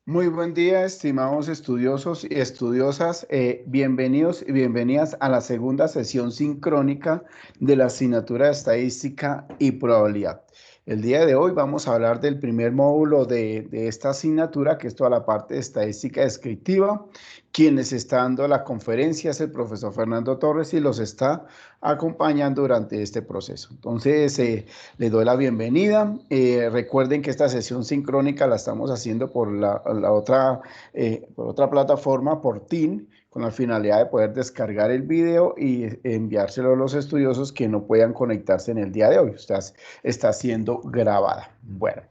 Muy buen día, estimados estudiosos y estudiosas. Bienvenidos y bienvenidas a la segunda sesión sincrónica de la asignatura de Estadística y Probabilidad. El día de hoy vamos a hablar del primer módulo de esta asignatura, que es toda la parte de estadística descriptiva. Quien les está dando la conferencia es el profesor Fernando Torres y los está acompañando durante este proceso. Entonces, les doy la bienvenida. Recuerden que esta sesión sincrónica la estamos haciendo por otra plataforma, por Team, con la finalidad de poder descargar el video y enviárselo a los estudiosos que no puedan conectarse en el día de hoy. Está siendo grabada. Bueno,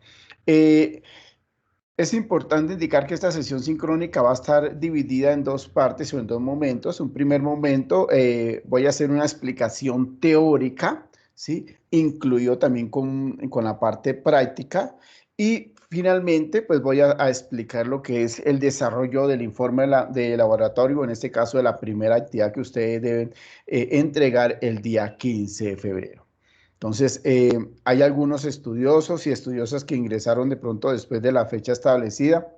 eh, es importante indicar que esta sesión sincrónica va a estar dividida en dos partes o en dos momentos. Un primer momento, voy a hacer una explicación teórica, ¿sí? Incluido también con la parte práctica. Y finalmente, pues voy a explicar lo que es el desarrollo del informe de laboratorio, en este caso de la primera actividad que ustedes deben entregar el día 15 de febrero. Entonces, hay algunos estudiosos y estudiosas que ingresaron de pronto después de la fecha establecida.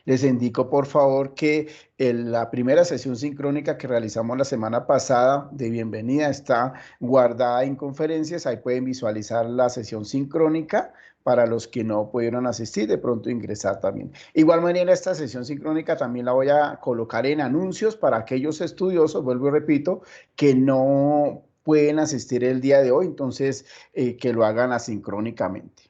Les indico, por favor, que la primera sesión sincrónica que realizamos la semana pasada de bienvenida está guardada en conferencias. Ahí pueden visualizar la sesión sincrónica para los que no pudieron asistir, de pronto ingresar también. Igual manera, esta sesión sincrónica también la voy a colocar en anuncios para aquellos estudiosos, vuelvo y repito, que no pueden asistir el día de hoy, entonces que lo hagan asincrónicamente.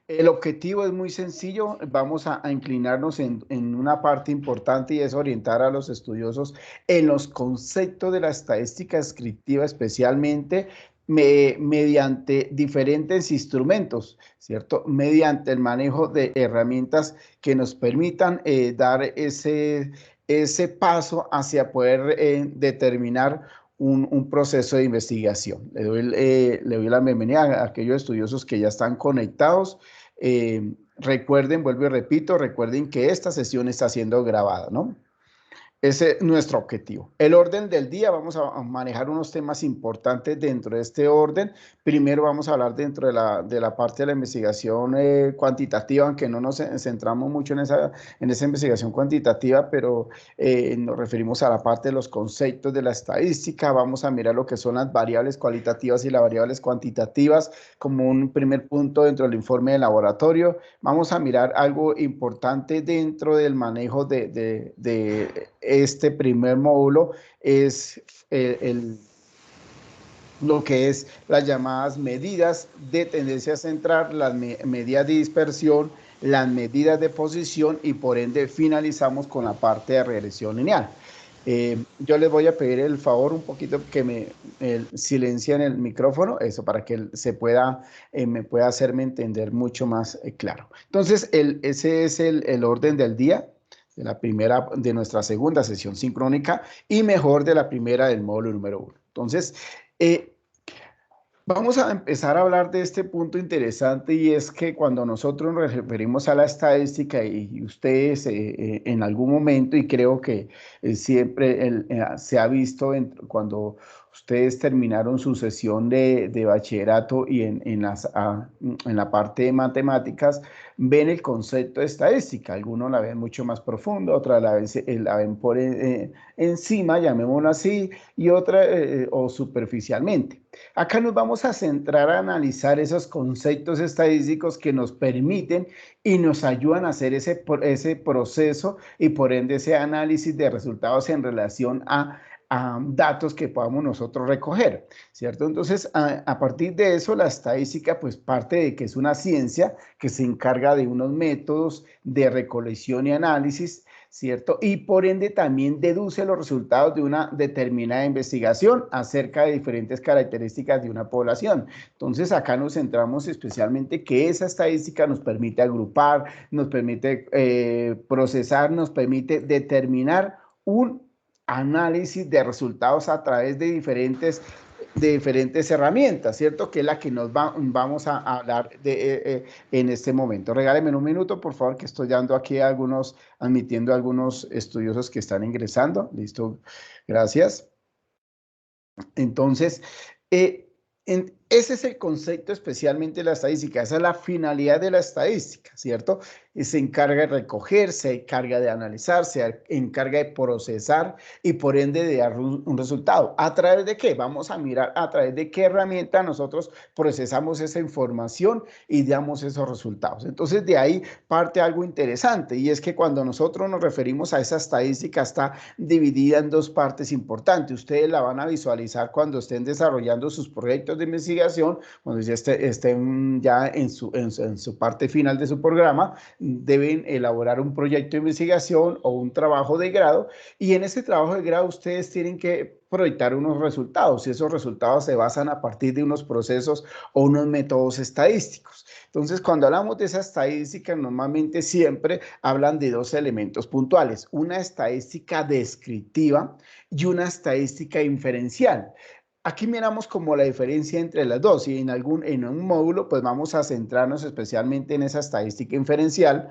El objetivo es muy sencillo, vamos a inclinarnos en una parte importante y es orientar a los estudiosos en los conceptos de la estadística descriptiva, especialmente mediante diferentes instrumentos, ¿cierto? Mediante el manejo de herramientas que nos permitan dar ese paso hacia poder determinar un proceso de investigación. Le doy la bienvenida a aquellos estudiosos que ya están conectados. Recuerden, vuelvo y repito, recuerden que esta sesión está siendo grabada, ¿no? Ese es nuestro objetivo. El orden del día, vamos a manejar unos temas importantes dentro de este orden. Primero vamos a hablar dentro de la parte de la investigación cuantitativa, aunque no nos centramos mucho en esa investigación cuantitativa, pero nos referimos a la parte de los conceptos de la estadística. Vamos a mirar lo que son las variables cualitativas y las variables cuantitativas como un primer punto dentro del informe de laboratorio. Vamos a mirar algo importante dentro del manejo de este primer módulo, es lo que es las llamadas medidas de tendencia central, las medidas de dispersión, las medidas de posición y por ende finalizamos con la parte de regresión lineal. Yo les voy a pedir el favor un poquito que me silencien el micrófono, eso para que me pueda hacerme entender mucho más claro. Entonces, ese es el orden del día de nuestra segunda sesión sincrónica y mejor de la primera del módulo número 1. Entonces, eh, vamos a empezar a hablar de este punto interesante y es que cuando nosotros nos referimos a la estadística y ustedes en algún momento, y creo que siempre se ha visto cuando ustedes terminaron su sesión de bachillerato y en la parte de matemáticas, ven el concepto de estadística. Algunos la ven mucho más profundo, otros la ven por encima, llamémoslo así, y otra o superficialmente. Acá nos vamos a centrar a analizar esos conceptos estadísticos que nos permiten y nos ayudan a hacer ese proceso y por ende ese análisis de resultados en relación a datos que podamos nosotros recoger, ¿cierto? Entonces, a partir de eso, la estadística, pues parte de que es una ciencia que se encarga de unos métodos de recolección y análisis, ¿cierto? Y por ende también deduce los resultados de una determinada investigación acerca de diferentes características de una población. Entonces, acá nos centramos especialmente que esa estadística nos permite agrupar, nos permite procesar, nos permite determinar un análisis de resultados a través de diferentes herramientas, ¿cierto? Que es la que vamos a hablar en este momento. Regáleme un minuto, por favor, que estoy dando aquí admitiendo a algunos estudiosos que están ingresando. Listo, gracias. Entonces, ese es el concepto especialmente de la estadística, esa es la finalidad de la estadística, ¿cierto? Y se encarga de recoger, se encarga de analizar, se encarga de procesar y por ende de dar un resultado. ¿A través de qué? Vamos a mirar a través de qué herramienta nosotros procesamos esa información y damos esos resultados. Entonces de ahí parte algo interesante y es que cuando nosotros nos referimos a esa estadística está dividida en dos partes importantes. Ustedes la van a visualizar cuando estén desarrollando sus proyectos de investigación, cuando ya estén ya en su parte final de su programa, deben elaborar un proyecto de investigación o un trabajo de grado y en ese trabajo de grado ustedes tienen que proyectar unos resultados y esos resultados se basan a partir de unos procesos o unos métodos estadísticos. Entonces, cuando hablamos de esa estadística, normalmente siempre hablan de dos elementos puntuales, una estadística descriptiva y una estadística inferencial. Aquí miramos como la diferencia entre las dos y en un módulo pues vamos a centrarnos especialmente en esa estadística inferencial,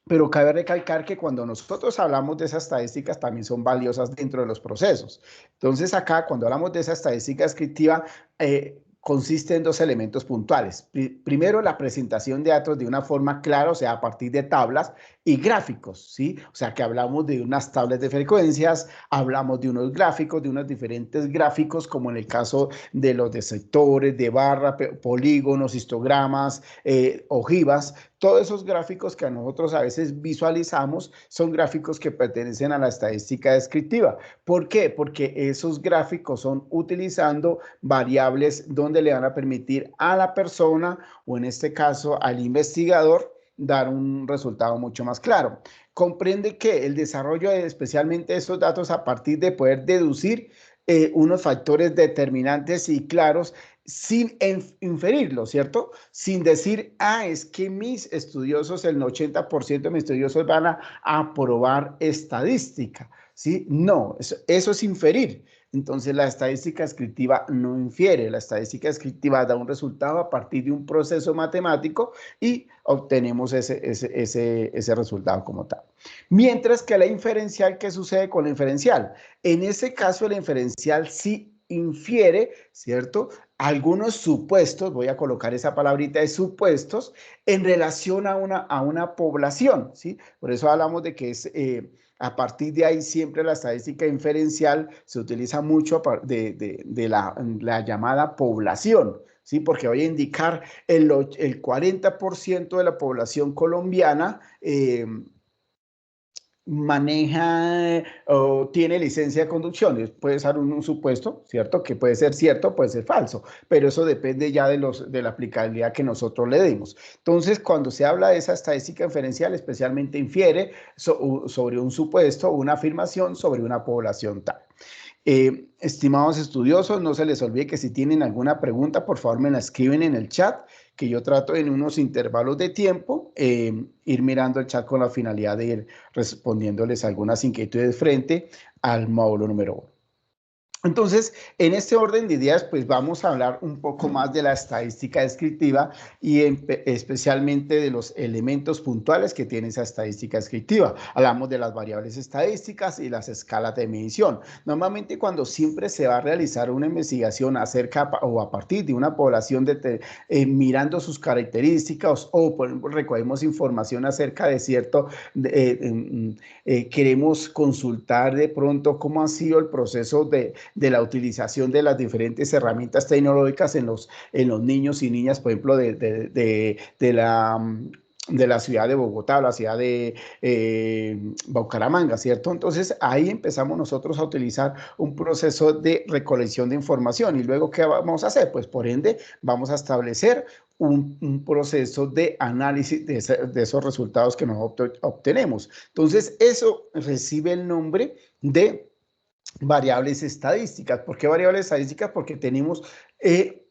pero cabe recalcar que cuando nosotros hablamos de esas estadísticas también son valiosas dentro de los procesos. Entonces acá cuando hablamos de esa estadística descriptiva, consiste en dos elementos puntuales. Primero, la presentación de datos de una forma clara, o sea, a partir de tablas y gráficos, ¿sí? O sea, que hablamos de unas tablas de frecuencias, hablamos de unos gráficos, de unos diferentes gráficos, como en el caso de los de sectores, de barra, polígonos, histogramas, ojivas. Todos esos gráficos que a nosotros a veces visualizamos son gráficos que pertenecen a la estadística descriptiva. ¿Por qué? Porque esos gráficos son utilizando variables donde le van a permitir a la persona o en este caso al investigador dar un resultado mucho más claro. Comprende que el desarrollo de especialmente esos datos a partir de poder deducir unos factores determinantes y claros sin inferirlo, ¿cierto? Sin decir, es que mis estudiosos, el 80% de mis estudiosos van a aprobar estadística, ¿sí? No, eso es inferir. Entonces la estadística descriptiva no infiere, la estadística descriptiva da un resultado a partir de un proceso matemático y obtenemos ese resultado como tal. Mientras que la inferencial, ¿qué sucede con la inferencial? En ese caso la inferencial sí infiere, ¿cierto? Algunos supuestos, voy a colocar esa palabrita de supuestos, en relación a una población, ¿sí? Por eso hablamos de que es... a partir de ahí siempre la estadística inferencial se utiliza mucho de la llamada población, ¿sí? Porque voy a indicar el 40% de la población colombiana maneja o tiene licencia de conducción. Puede ser un supuesto, ¿cierto? Que puede ser cierto, puede ser falso, pero eso depende ya de la aplicabilidad que nosotros le demos. Entonces, cuando se habla de esa estadística inferencial, especialmente infiere sobre un supuesto o una afirmación sobre una población tal. Estimados estudiosos, no se les olvide que si tienen alguna pregunta, por favor me la escriben en el chat, que yo trato en unos intervalos de tiempo ir mirando el chat con la finalidad de ir respondiéndoles algunas inquietudes frente al módulo número 1. Entonces, en este orden de ideas, pues vamos a hablar un poco más de la estadística descriptiva y especialmente de los elementos puntuales que tiene esa estadística descriptiva. Hablamos de las variables estadísticas y las escalas de medición. Normalmente cuando siempre se va a realizar una investigación acerca o a partir de una población mirando sus características o por ejemplo, recogemos información acerca de cierto, queremos consultar de pronto cómo ha sido el proceso de la utilización de las diferentes herramientas tecnológicas en los niños y niñas, por ejemplo, de la ciudad de Bogotá, la ciudad de Bucaramanga, ¿cierto? Entonces ahí empezamos nosotros a utilizar un proceso de recolección de información y luego ¿qué vamos a hacer? Pues por ende vamos a establecer un proceso de análisis de esos resultados que nosotros obtenemos. Entonces eso recibe el nombre de variables estadísticas. ¿Por qué variables estadísticas? Porque tenemos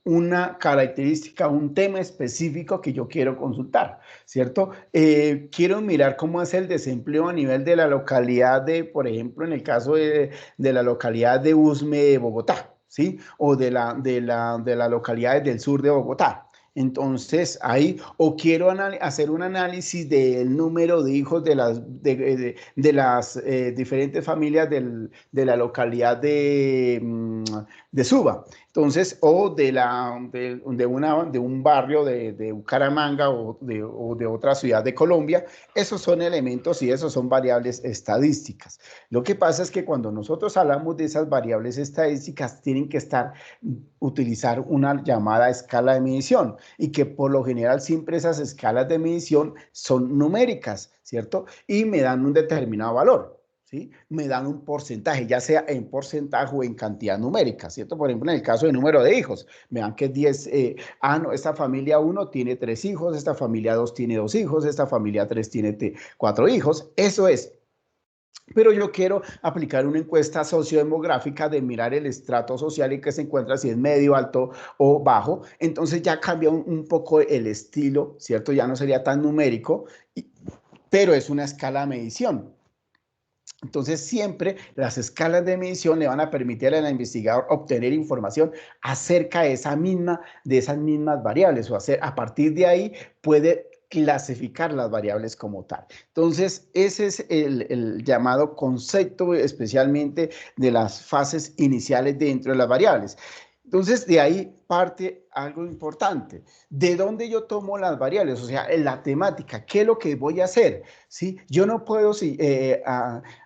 una característica, un tema específico que yo quiero consultar, ¿cierto? Quiero mirar cómo es el desempleo a nivel de la localidad de, por ejemplo, en el caso de la localidad de Usme, Bogotá, ¿sí? O de las localidades del sur de Bogotá. Entonces, ahí, o quiero hacer un análisis del número de hijos de las diferentes familias de la localidad de Suba. Entonces, o de un barrio de Bucaramanga o de otra ciudad de Colombia, esos son elementos y esos son variables estadísticas. Lo que pasa es que cuando nosotros hablamos de esas variables estadísticas, tienen que utilizar una llamada escala de medición y que por lo general siempre esas escalas de medición son numéricas, ¿cierto? Y me dan un determinado valor. ¿Sí? Me dan un porcentaje, ya sea en porcentaje o en cantidad numérica, ¿cierto? Por ejemplo, en el caso de número de hijos, me dan que es 10, no, esta familia 1 tiene 3 hijos, esta familia 2 tiene 2 hijos, esta familia 3 tiene 4 hijos, eso es. Pero yo quiero aplicar una encuesta sociodemográfica de mirar el estrato social en que se encuentra, si es medio, alto o bajo. Entonces ya cambia un poco el estilo, ¿cierto? Ya no sería tan numérico, pero es una escala de medición. Entonces, siempre las escalas de medición le van a permitir al investigador obtener información acerca de esas mismas variables, o a partir de ahí puede clasificar las variables como tal. Entonces, ese es el llamado concepto, especialmente de las fases iniciales dentro de las variables. Entonces, de ahí parte algo importante. ¿De dónde yo tomo las variables? O sea, en la temática, ¿qué es lo que voy a hacer? ¿Sí? Yo no puedo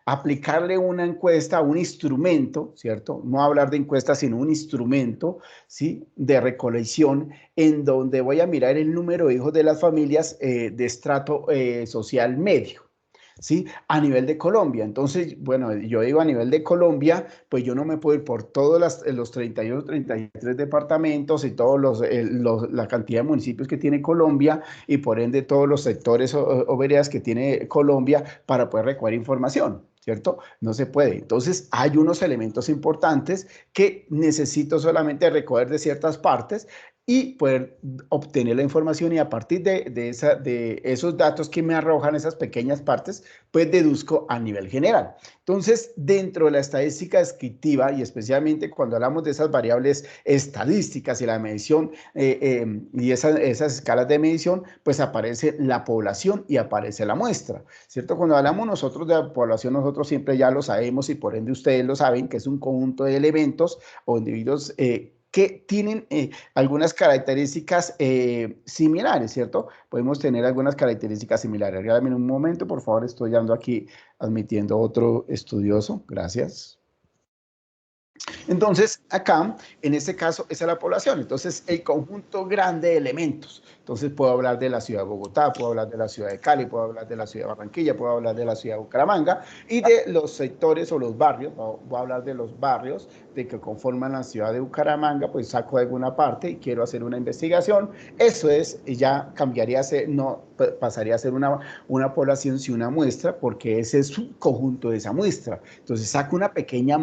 aplicarle una encuesta a un instrumento, ¿cierto? No hablar de encuesta, sino un instrumento, ¿sí? De recolección en donde voy a mirar el número de hijos de las familias de estrato social medio. ¿Sí? A nivel de Colombia. Entonces, bueno, yo digo a nivel de Colombia, pues yo no me puedo ir por todos los 31, 33 departamentos y la cantidad de municipios que tiene Colombia y por ende todos los sectores o veredas que tiene Colombia para poder recoger información. ¿Cierto? No se puede. Entonces, hay unos elementos importantes que necesito solamente recoger de ciertas partes y poder obtener la información y a partir de esos datos que me arrojan esas pequeñas partes, pues deduzco a nivel general. Entonces, dentro de la estadística descriptiva y especialmente cuando hablamos de esas variables estadísticas y la medición y esas escalas de medición, pues aparece la población y aparece la muestra, ¿cierto? Cuando hablamos nosotros de la población, nosotros siempre ya lo sabemos y por ende ustedes lo saben, que es un conjunto de elementos o individuos que tienen algunas características similares, ¿cierto? Podemos tener algunas características similares. Regálame un momento, por favor, estoy dando aquí, admitiendo otro estudioso. Gracias. Entonces, acá, en este caso, esa es la población. Entonces, el conjunto grande de elementos. Entonces, puedo hablar de la ciudad de Bogotá, puedo hablar de la ciudad de Cali, puedo hablar de la ciudad de Barranquilla, puedo hablar de la ciudad de Bucaramanga y de los sectores o los barrios. Voy a hablar de los barrios de que conforman la ciudad de Bucaramanga, pues saco de alguna parte y quiero hacer una investigación. Eso es, ya cambiaría, no pasaría a ser una población si una muestra, porque ese es un conjunto de esa muestra. Entonces, saco una pequeña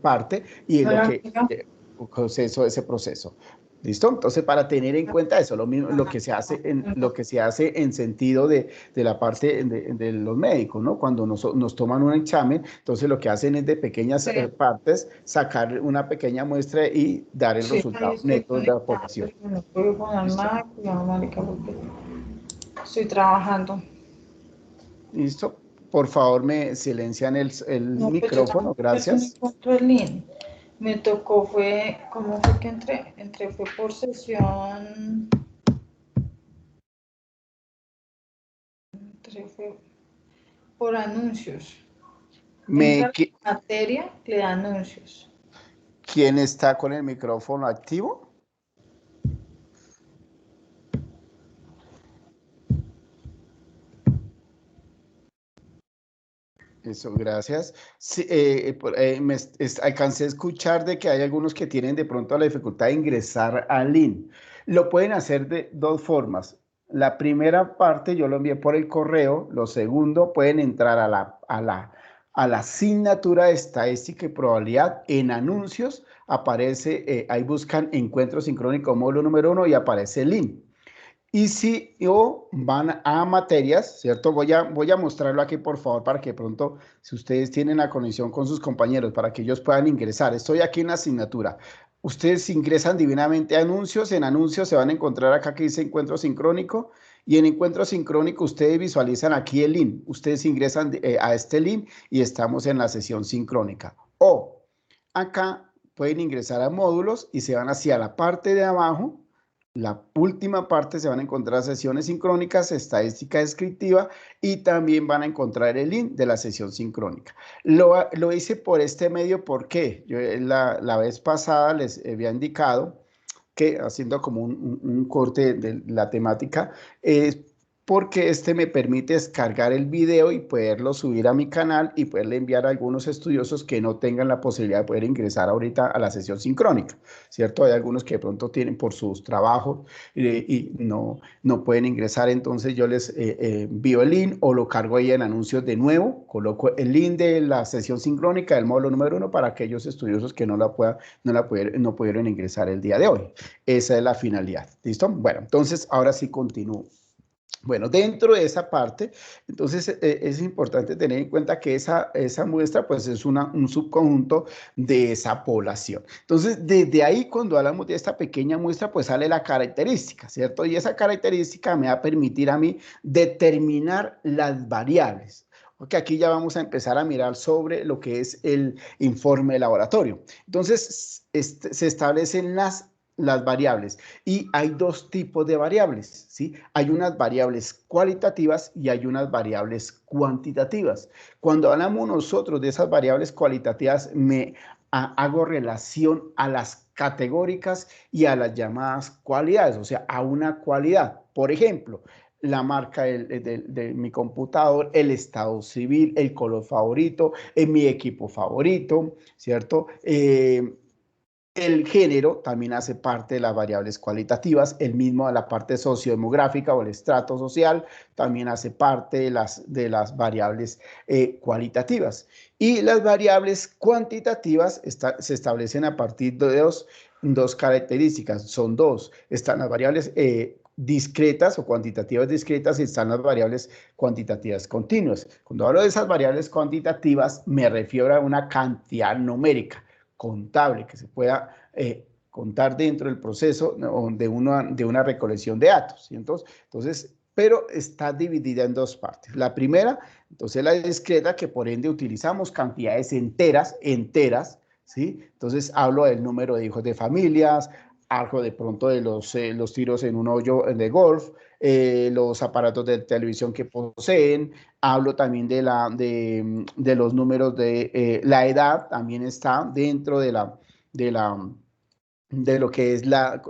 parte y es lo que ese proceso. ¿Listo? Entonces, para tener en cuenta eso, lo mismo, lo que se hace en sentido de la parte de los médicos, ¿no? Cuando nos toman un examen, entonces lo que hacen es de pequeñas partes, sacar una pequeña muestra y dar el resultado neto de la población. No puedo poner nada, marica, porque estoy trabajando. ¿Listo? Por favor, me silencian el No, micrófono, gracias. No encuentro el link. Me tocó, ¿cómo fue que entré? Fue por sesión. Fue por anuncios. Materia le da anuncios. ¿Quién está con el micrófono activo? Eso, gracias. Sí, alcancé a escuchar de que hay algunos que tienen de pronto la dificultad de ingresar al link. Lo pueden hacer de dos formas. La primera parte yo lo envié por el correo. Lo segundo, pueden entrar a la asignatura de estadística y probabilidad en anuncios. Aparece, ahí buscan encuentro sincrónico módulo número 1 y aparece el link. Y si van a materias, ¿cierto? Voy a mostrarlo aquí, por favor, para que pronto, si ustedes tienen la conexión con sus compañeros, para que ellos puedan ingresar. Estoy aquí en la asignatura. Ustedes ingresan divinamente a anuncios. En anuncios se van a encontrar acá que dice encuentro sincrónico. Y en encuentro sincrónico ustedes visualizan aquí el link. Ustedes ingresan a este link y estamos en la sesión sincrónica. O acá pueden ingresar a módulos y se van hacia la parte de abajo. La última parte se van a encontrar sesiones sincrónicas, estadística descriptiva y también van a encontrar el link de la sesión sincrónica. Lo hice por este medio porque yo la vez pasada les había indicado que, haciendo como un corte de la temática, porque este me permite descargar el video y poderlo subir a mi canal y poderle enviar a algunos estudiosos que no tengan la posibilidad de poder ingresar ahorita a la sesión sincrónica, ¿cierto? Hay algunos que de pronto tienen por sus trabajos y no pueden ingresar, entonces yo les envío el link o lo cargo ahí en anuncios de nuevo, coloco el link de la sesión sincrónica del módulo número 1 para aquellos estudiosos que no pudieron ingresar el día de hoy. Esa es la finalidad, ¿listo? Bueno, entonces ahora sí continúo. Bueno, dentro de esa parte, entonces es importante tener en cuenta que esa muestra pues es un subconjunto de esa población. Entonces, desde ahí cuando hablamos de esta pequeña muestra, pues sale la característica, ¿cierto? Y esa característica me va a permitir a mí determinar las variables. Porque aquí ya vamos a empezar a mirar sobre lo que es el informe de laboratorio. Entonces, se establecen las variables y hay dos tipos de variables, ¿sí? Hay unas variables cualitativas y hay unas variables cuantitativas. Cuando hablamos nosotros de esas variables cualitativas, hago relación a las categóricas y a las llamadas cualidades, o sea, a una cualidad. Por ejemplo, la marca de mi computador, el estado civil, el color favorito, mi equipo favorito, ¿cierto? El género también hace parte de las variables cualitativas, el mismo de la parte sociodemográfica o el estrato social también hace parte de las variables cualitativas. Y las variables cuantitativas se establecen a partir de dos características, son dos, están las variables discretas o cuantitativas discretas y están las variables cuantitativas continuas. Cuando hablo de esas variables cuantitativas me refiero a una cantidad numérica contable que se pueda contar dentro del proceso de una recolección de datos. ¿Sí? Entonces, pero está dividida en dos partes. La primera, entonces la discreta, que por ende utilizamos cantidades enteras, ¿sí? Entonces hablo del número de hijos de familias, hablo de pronto de los tiros en un hoyo de golf, los aparatos de televisión que poseen, hablo también de los números de la edad, también está dentro de lo que es la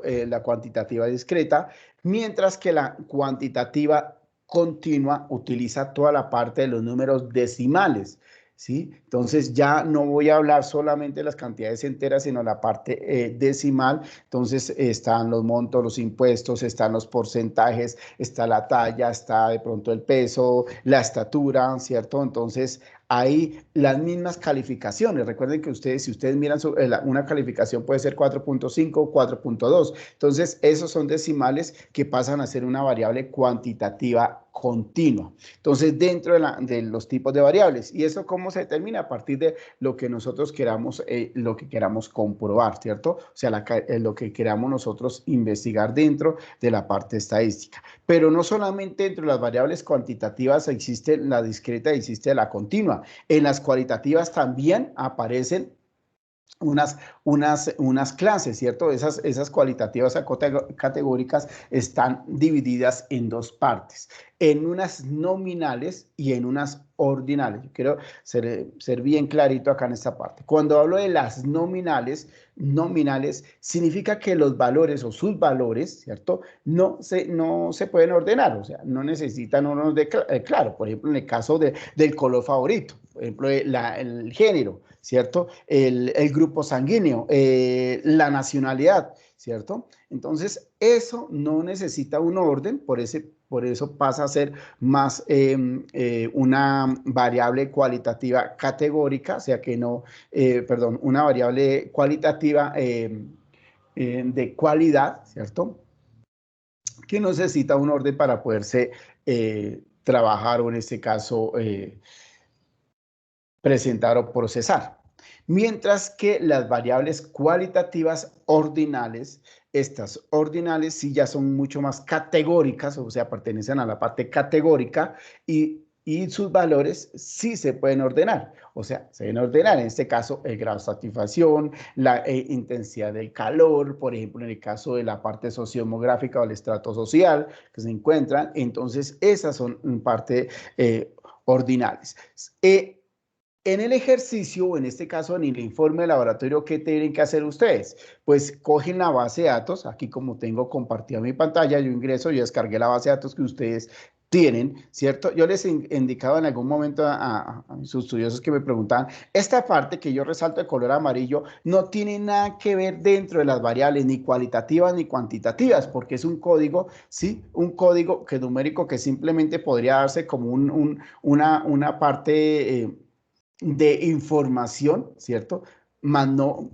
cuantitativa discreta, mientras que la cuantitativa continua utiliza toda la parte de los números decimales, ¿sí? Entonces ya no voy a hablar solamente de las cantidades enteras, sino la parte decimal. Entonces están los montos, los impuestos, están los porcentajes, está la talla, está de pronto el peso, la estatura, ¿cierto? Entonces hay las mismas calificaciones. Recuerden que si ustedes miran una calificación puede ser 4.5 o 4.2. Entonces, esos son decimales que pasan a ser una variable cuantitativa continua. Entonces, dentro de los tipos de variables. ¿Y eso cómo se determina? A partir de lo que nosotros queramos, comprobar, ¿cierto? O sea, lo que queramos nosotros investigar dentro de la parte estadística. Pero no solamente entre las variables cuantitativas existe la discreta y existe la continua. En las cualitativas también aparecen unas clases, ¿cierto? Esas cualitativas categóricas están divididas en dos partes, en unas nominales y en unas ordinales. Yo quiero ser bien clarito acá en esta parte. Cuando hablo de las nominales significa que los valores o sus valores, ¿cierto? No se pueden ordenar, o sea, no necesitan unos claro, por ejemplo, en el caso del color favorito, por ejemplo, el género, ¿cierto? El grupo sanguíneo, la nacionalidad, ¿cierto? Entonces, eso no necesita un orden, por eso pasa a ser más una variable cualitativa categórica, o sea que no, perdón, una variable cualitativa de cualidad, ¿cierto? Que no necesita un orden para poderse trabajar o en este caso presentar o procesar. Mientras que las variables cualitativas ordinales, estas ordinales sí ya son mucho más categóricas, o sea, pertenecen a la parte categórica y y sus valores sí se pueden ordenar. O sea, se deben ordenar, en este caso, el grado de satisfacción, la intensidad del calor, por ejemplo, en el caso de la parte sociodemográfica o el estrato social que se encuentran. Entonces, esas son parte ordinales. En el ejercicio, o en este caso en el informe de laboratorio, ¿qué tienen que hacer ustedes? Pues cogen la base de datos, aquí como tengo compartida mi pantalla, yo ingreso, yo descargué la base de datos que ustedes tienen, ¿cierto? Yo les he indicado en algún momento a mis estudiosos que me preguntaban, esta parte que yo resalto de color amarillo no tiene nada que ver dentro de las variables, ni cualitativas ni cuantitativas, porque es un código, ¿sí? Un código que numérico que simplemente podría darse como una parte de información, ¿cierto? Más no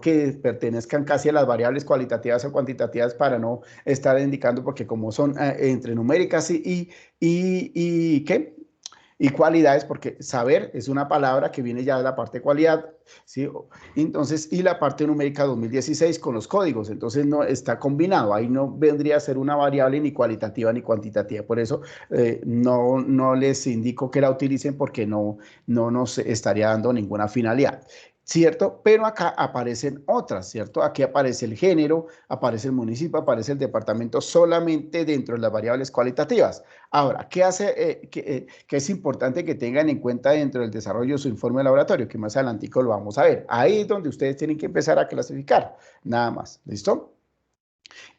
que pertenezcan casi a las variables cualitativas o cuantitativas para no estar indicando, porque como son entre numéricas ¿qué? Y cualidades, porque saber es una palabra que viene ya de la parte de cualidad, ¿sí? Entonces, y la parte numérica 2016 con los códigos, entonces no está combinado, ahí no vendría a ser una variable ni cualitativa ni cuantitativa, por eso no les indico que la utilicen porque no nos estaría dando ninguna finalidad. ¿Cierto? Pero acá aparecen otras, ¿cierto? Aquí aparece el género, aparece el municipio, aparece el departamento solamente dentro de las variables cualitativas. Ahora, ¿qué hace, qué es importante que tengan en cuenta dentro del desarrollo de su informe de laboratorio? Que más adelante lo vamos a ver. Ahí es donde ustedes tienen que empezar a clasificar, nada más. ¿Listo?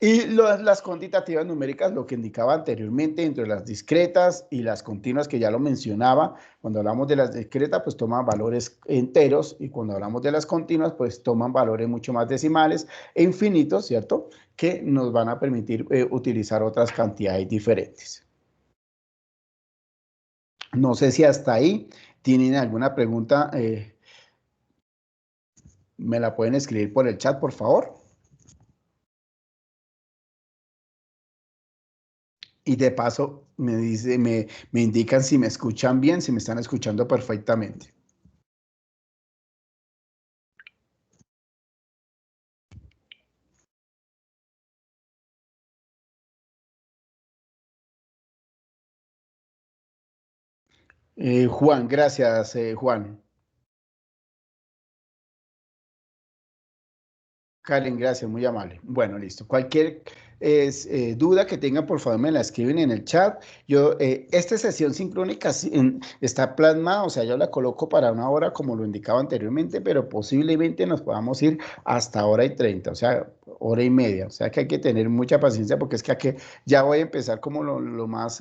Y las cuantitativas numéricas, lo que indicaba anteriormente, entre las discretas y las continuas, que ya lo mencionaba, cuando hablamos de las discretas, pues toman valores enteros, y cuando hablamos de las continuas, pues toman valores mucho más decimales e infinitos, ¿cierto? Que nos van a permitir utilizar otras cantidades diferentes. No sé si hasta ahí tienen alguna pregunta, me la pueden escribir por el chat, por favor. Y de paso me indican si me escuchan bien, si me están escuchando perfectamente. Juan, gracias, Juan. Karen, gracias, muy amable. Bueno, listo. Cualquier duda que tengan, por favor, me la escriben en el chat. Esta sesión sincrónica está plasmada, o sea, yo la coloco para una hora, como lo indicaba anteriormente, pero posiblemente nos podamos ir hasta hora y 30, o sea, hora y media. O sea, que hay que tener mucha paciencia porque es que aquí ya voy a empezar como digamos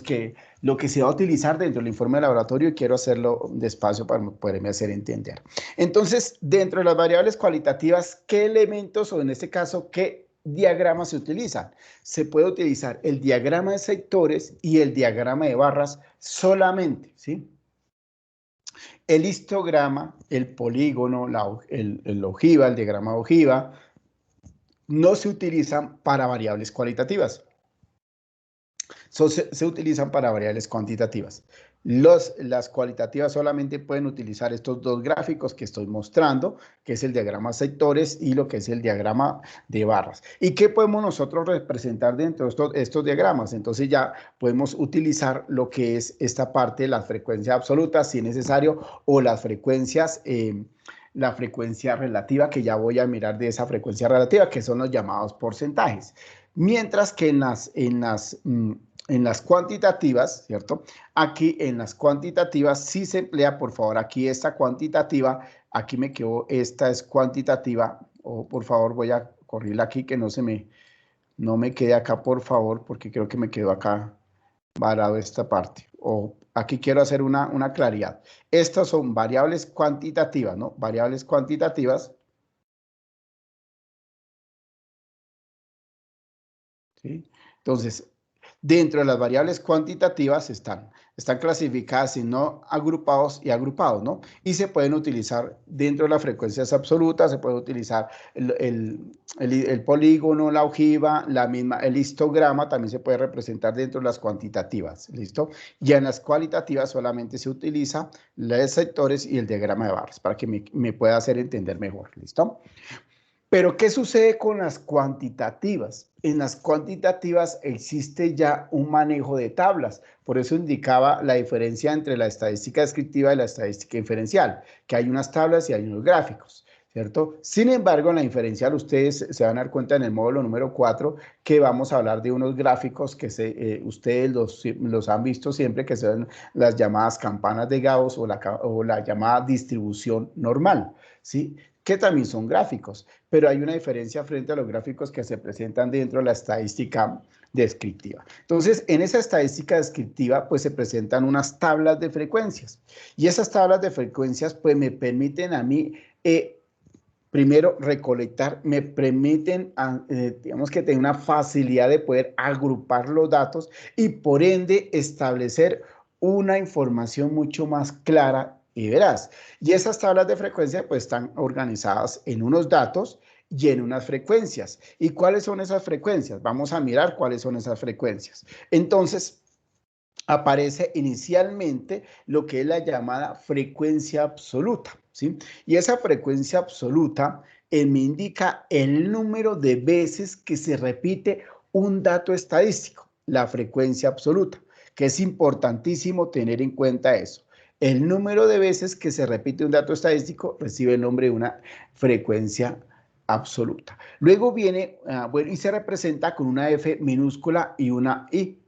que lo que se va a utilizar dentro del informe de laboratorio y quiero hacerlo despacio para poderme hacer entender. Entonces, dentro de las variables cualitativas, ¿qué elementos o en este caso qué diagramas se utilizan? Se puede utilizar el diagrama de sectores y el diagrama de barras solamente, ¿sí? El histograma, el polígono, el ojiva, el diagrama de ojiva, no se utilizan para variables cualitativas. Se utilizan para variables cuantitativas. Las cualitativas solamente pueden utilizar estos dos gráficos que estoy mostrando, que es el diagrama sectores y lo que es el diagrama de barras. ¿Y qué podemos nosotros representar dentro de estos diagramas? Entonces ya podemos utilizar lo que es esta parte de las frecuencias absolutas, si es necesario, o las frecuencias la frecuencia relativa, que ya voy a mirar de esa frecuencia relativa, que son los llamados porcentajes. Mientras que en las cuantitativas, ¿cierto? Aquí en las cuantitativas sí se emplea, por favor, aquí esta cuantitativa, aquí me quedó, esta es cuantitativa, o por favor voy a correrla aquí que no me quede acá, por favor, porque creo que me quedó acá varado esta parte. O aquí quiero hacer una claridad. Estas son variables cuantitativas, ¿no? Variables cuantitativas. ¿Sí? Entonces, dentro de las variables cuantitativas están clasificadas en no agrupados y agrupados, ¿no? Y se pueden utilizar dentro de las frecuencias absolutas, se puede utilizar el polígono, la ojiva, el histograma también se puede representar dentro de las cuantitativas, ¿listo? Y en las cualitativas solamente se utiliza los sectores y el diagrama de barras para que me pueda hacer entender mejor, ¿listo? Pero ¿qué sucede con las cuantitativas? En las cuantitativas existe ya un manejo de tablas. Por eso indicaba la diferencia entre la estadística descriptiva y la estadística inferencial, que hay unas tablas y hay unos gráficos, ¿cierto? Sin embargo, en la inferencial ustedes se van a dar cuenta en el módulo número 4 que vamos a hablar de unos gráficos que ustedes los han visto siempre, que son las llamadas campanas de Gauss o la llamada distribución normal, ¿sí? Que también son gráficos, pero hay una diferencia frente a los gráficos que se presentan dentro de la estadística descriptiva. Entonces, en esa estadística descriptiva, pues se presentan unas tablas de frecuencias y esas tablas de frecuencias, pues me permiten a mí, primero, recolectar, me permiten, digamos que tener una facilidad de poder agrupar los datos y por ende establecer una información mucho más clara y veraz. Y esas tablas de frecuencia pues están organizadas en unos datos y en unas frecuencias. ¿Y cuáles son esas frecuencias? Vamos a mirar cuáles son esas frecuencias. Entonces, aparece inicialmente lo que es la llamada frecuencia absoluta, ¿sí? Y esa frecuencia absoluta me indica el número de veces que se repite un dato estadístico, la frecuencia absoluta, que es importantísimo tener en cuenta eso. El número de veces que se repite un dato estadístico recibe el nombre de una frecuencia absoluta. Luego viene, bueno, y se representa con una F minúscula y una I,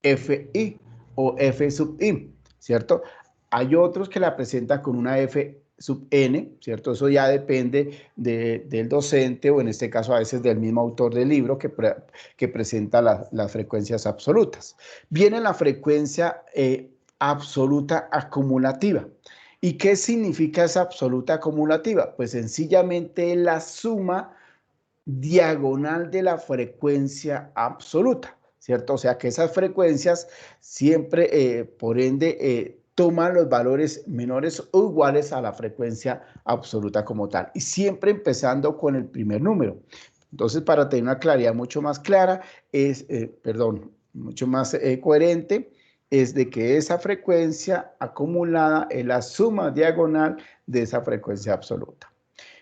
FI o F sub I, ¿cierto? Hay otros que la presentan con una F sub N, ¿cierto? Eso ya depende del docente o en este caso a veces del mismo autor del libro que presenta las frecuencias absolutas. Viene la frecuencia absoluta acumulativa. ¿Y qué significa esa absoluta acumulativa? Pues sencillamente la suma diagonal de la frecuencia absoluta, ¿cierto? O sea que esas frecuencias siempre, por ende, toman los valores menores o iguales a la frecuencia absoluta como tal. Y siempre empezando con el primer número. Entonces, para tener una claridad mucho más clara, mucho más coherente, es de que esa frecuencia acumulada es la suma diagonal de esa frecuencia absoluta.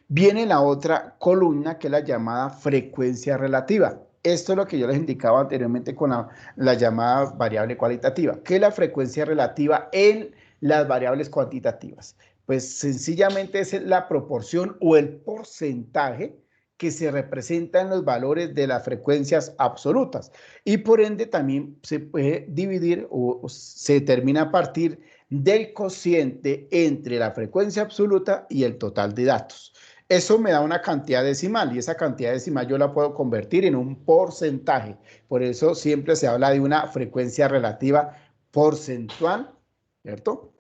Viene la otra columna que es la llamada frecuencia relativa. Esto es lo que yo les indicaba anteriormente con la llamada variable cualitativa. ¿Qué es la frecuencia relativa en las variables cuantitativas? Pues sencillamente es la proporción o el porcentaje que se representa en los valores de las frecuencias absolutas y por ende también se puede dividir o se determina a partir del cociente entre la frecuencia absoluta y el total de datos. Eso me da una cantidad decimal y esa cantidad decimal yo la puedo convertir en un porcentaje. Por eso siempre se habla de una frecuencia relativa porcentual, ¿cierto?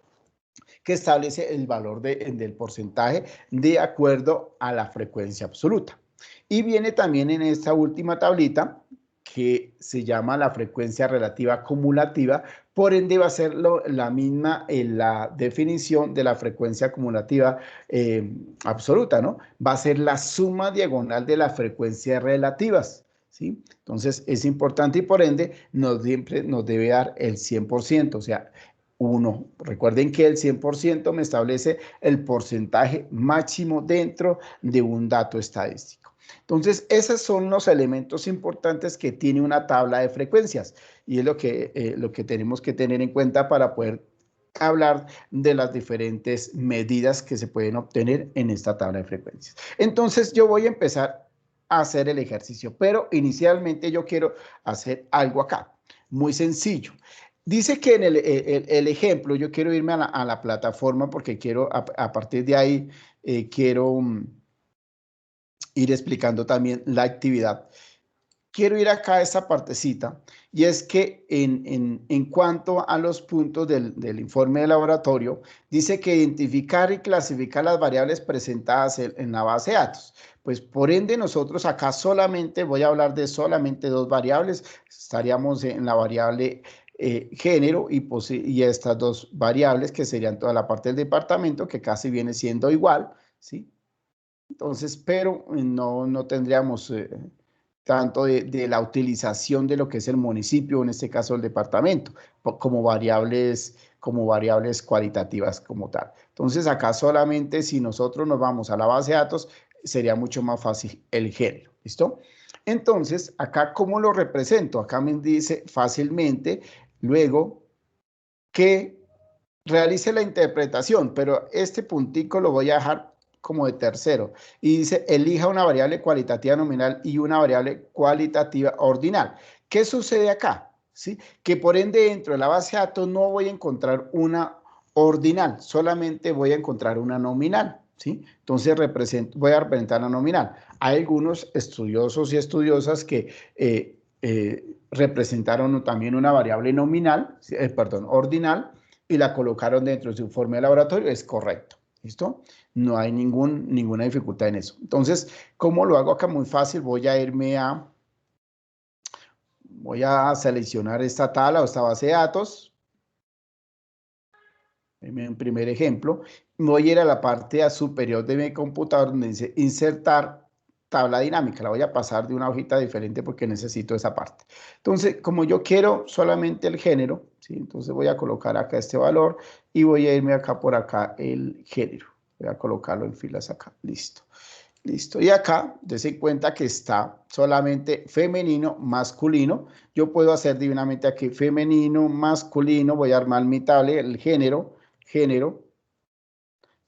Que establece el valor del porcentaje de acuerdo a la frecuencia absoluta. Y viene también en esta última tablita que se llama la frecuencia relativa acumulativa, por ende va a ser la misma en la definición de la frecuencia acumulativa absoluta, ¿no? Va a ser la suma diagonal de las frecuencias relativas, ¿sí? Entonces es importante y por ende siempre nos debe dar el 100%, o sea, 1. Recuerden que el 100% me establece el porcentaje máximo dentro de un dato estadístico. Entonces, esos son los elementos importantes que tiene una tabla de frecuencias y es lo que tenemos que tener en cuenta para poder hablar de las diferentes medidas que se pueden obtener en esta tabla de frecuencias. Entonces, yo voy a empezar a hacer el ejercicio, pero inicialmente yo quiero hacer algo acá, muy sencillo. Dice que en el ejemplo, yo quiero irme a la plataforma porque quiero, a partir de ahí, quiero ir explicando también la actividad. Quiero ir acá a esta partecita y es que en cuanto a los puntos del informe de laboratorio, dice que identificar y clasificar las variables presentadas en la base de datos. Pues por ende nosotros acá solamente, voy a hablar de solamente dos variables, estaríamos en la variable género y estas dos variables que serían toda la parte del departamento que casi viene siendo igual, ¿sí? Entonces, pero no tendríamos tanto de la utilización de lo que es el municipio, en este caso el departamento, como variables cualitativas como tal. Entonces, acá solamente si nosotros nos vamos a la base de datos, sería mucho más fácil el género, ¿listo? Entonces, acá, ¿cómo lo represento? Acá me dice fácilmente, luego, que realice la interpretación, pero este puntico lo voy a dejar como de tercero. Y dice, elija una variable cualitativa nominal y una variable cualitativa ordinal. ¿Qué sucede acá? ¿Sí? Que por ende dentro de la base de datos no voy a encontrar una ordinal, solamente voy a encontrar una nominal. ¿Sí? Entonces voy a representar la nominal. Hay algunos estudiosos y estudiosas que representaron también una variable nominal, perdón, ordinal, y la colocaron dentro de su informe de laboratorio, es correcto. ¿Listo? No hay ninguna dificultad en eso. Entonces, ¿cómo lo hago acá? Muy fácil. Voy a seleccionar esta tabla o esta base de datos. Un primer ejemplo. Voy a ir a la parte superior de mi computador donde dice insertar tabla dinámica. La voy a pasar de una hojita diferente porque necesito esa parte. Entonces, como yo quiero solamente el género, ¿sí? Entonces voy a colocar acá este valor y voy a irme acá por acá el género. Voy a colocarlo en filas acá. Listo. Listo. Y acá, dése cuenta que está solamente femenino, masculino. Yo puedo hacer divinamente aquí femenino, masculino. Voy a armar mi tabla, el género,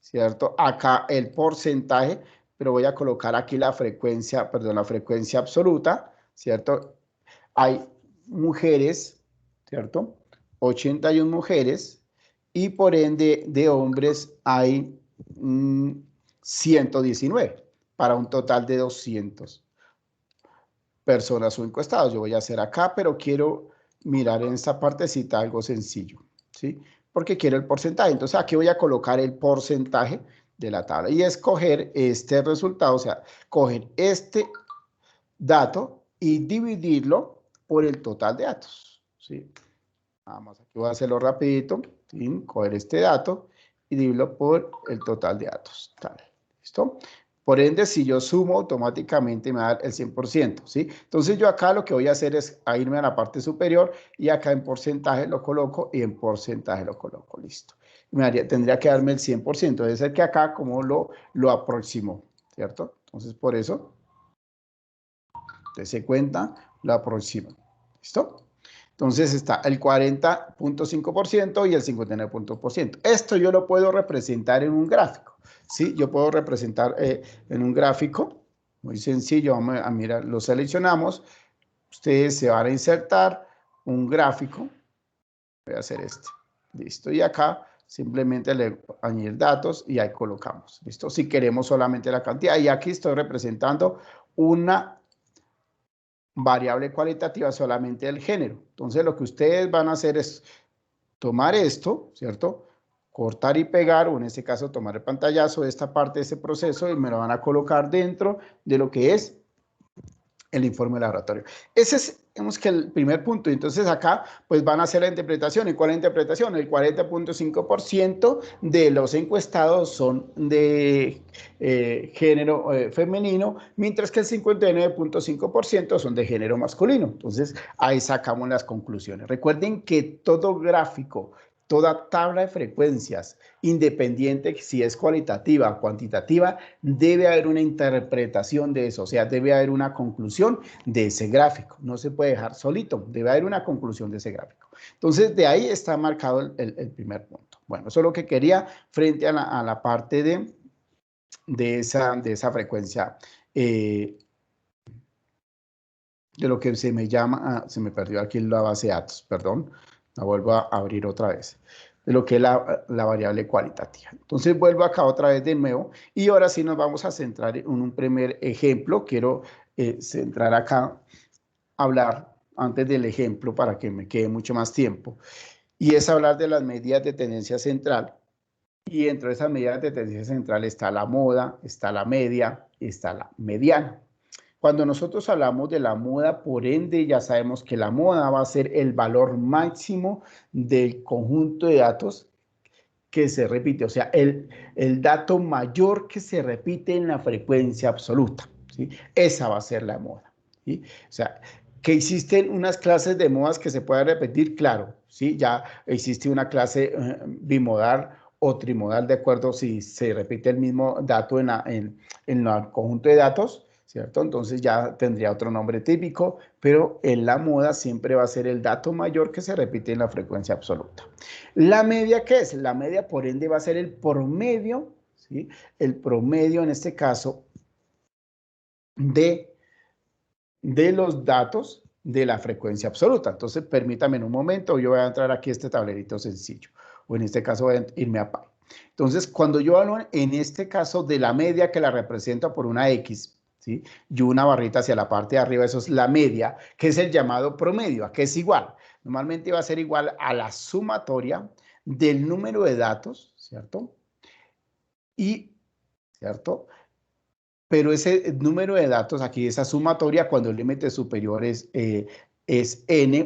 ¿cierto? Acá el porcentaje, pero voy a colocar aquí la frecuencia, perdón, la frecuencia absoluta, ¿cierto? Hay mujeres, ¿cierto? 81 mujeres y por ende de hombres hay 119 para un total de 200 personas o encuestados. Yo voy a hacer acá, pero quiero mirar en esta partecita algo sencillo, ¿sí? Porque quiero el porcentaje. Entonces aquí voy a colocar el porcentaje de la tabla y escoger este resultado, o sea, coger este dato y dividirlo por el total de datos, ¿sí? Vamos, aquí voy a hacerlo rapidito, ¿sí? Coger este dato y dividirlo por el total de datos. ¿Listo? Por ende, si yo sumo, automáticamente me da el 100%, ¿sí? Entonces, yo acá lo que voy a hacer es irme a la parte superior y acá en porcentaje lo coloco y en porcentaje lo coloco, listo. Tendría que darme el 100%, debe ser que acá como lo aproximo, ¿cierto? Entonces, por eso, se cuenta, lo aproximo, ¿listo? Entonces está el 40.5% y el 59%. Esto yo lo puedo representar en un gráfico, ¿sí? Yo puedo representar en un gráfico, muy sencillo, vamos a mirar, lo seleccionamos, ustedes se van a insertar un gráfico, voy a hacer este, listo, y acá simplemente le añadir datos y ahí colocamos, listo, si queremos solamente la cantidad, y aquí estoy representando una variable cualitativa solamente del género. Entonces, lo que ustedes van a hacer es tomar esto, ¿cierto? Cortar y pegar, o en este caso tomar el pantallazo de esta parte de este proceso y me lo van a colocar dentro de lo que es el informe de laboratorio. Ese es, digamos que el primer punto. Entonces acá pues van a hacer la interpretación. ¿Y cuál es la interpretación? El 40.5% de los encuestados son de género femenino, mientras que el 59.5% son de género masculino. Entonces ahí sacamos las conclusiones. Recuerden que todo gráfico, toda tabla de frecuencias, independiente si es cualitativa o cuantitativa, debe haber una interpretación de eso, o sea, debe haber una conclusión de ese gráfico. No se puede dejar solito, debe haber una conclusión de ese gráfico. Entonces, de ahí está marcado el primer punto. Bueno, eso es lo que quería frente a la parte de esa frecuencia, de lo que se me llama, se me perdió aquí la base de datos, perdón, la vuelvo a abrir otra vez, de lo que es la variable cualitativa. Entonces vuelvo acá otra vez de nuevo y ahora sí nos vamos a centrar en un primer ejemplo. Quiero centrar acá, hablar antes del ejemplo para que me quede mucho más tiempo, y es hablar de las medidas de tendencia central. Y dentro de esas medidas de tendencia central está la moda, está la media, está la mediana. Cuando nosotros hablamos de la moda, por ende, ya sabemos que la moda va a ser el valor máximo del conjunto de datos que se repite, o sea, el dato mayor que se repite en la frecuencia absoluta, ¿sí? Esa va a ser la moda, ¿sí? O sea, que existen unas clases de modas que se pueden repetir, claro, ¿sí? Ya existe una clase bimodal o trimodal, de acuerdo si se repite el mismo dato en el conjunto de datos, ¿cierto? Entonces ya tendría otro nombre típico, pero en la moda siempre va a ser el dato mayor que se repite en la frecuencia absoluta. ¿La media qué es? La media, por ende, va a ser el promedio, ¿sí? El promedio, en este caso, de los datos de la frecuencia absoluta. Entonces, permítame en un momento, yo voy a entrar aquí a este tablerito sencillo, o en este caso voy a irme a Pi. Entonces, cuando yo hablo en este caso de la media que la representa por una X, ¿sí? Y una barrita hacia la parte de arriba, eso es la media, que es el llamado promedio, ¿a qué es igual? Normalmente va a ser igual a la sumatoria del número de datos, ¿cierto? Y, ¿cierto? Pero ese número de datos aquí, esa sumatoria, cuando el límite superior es n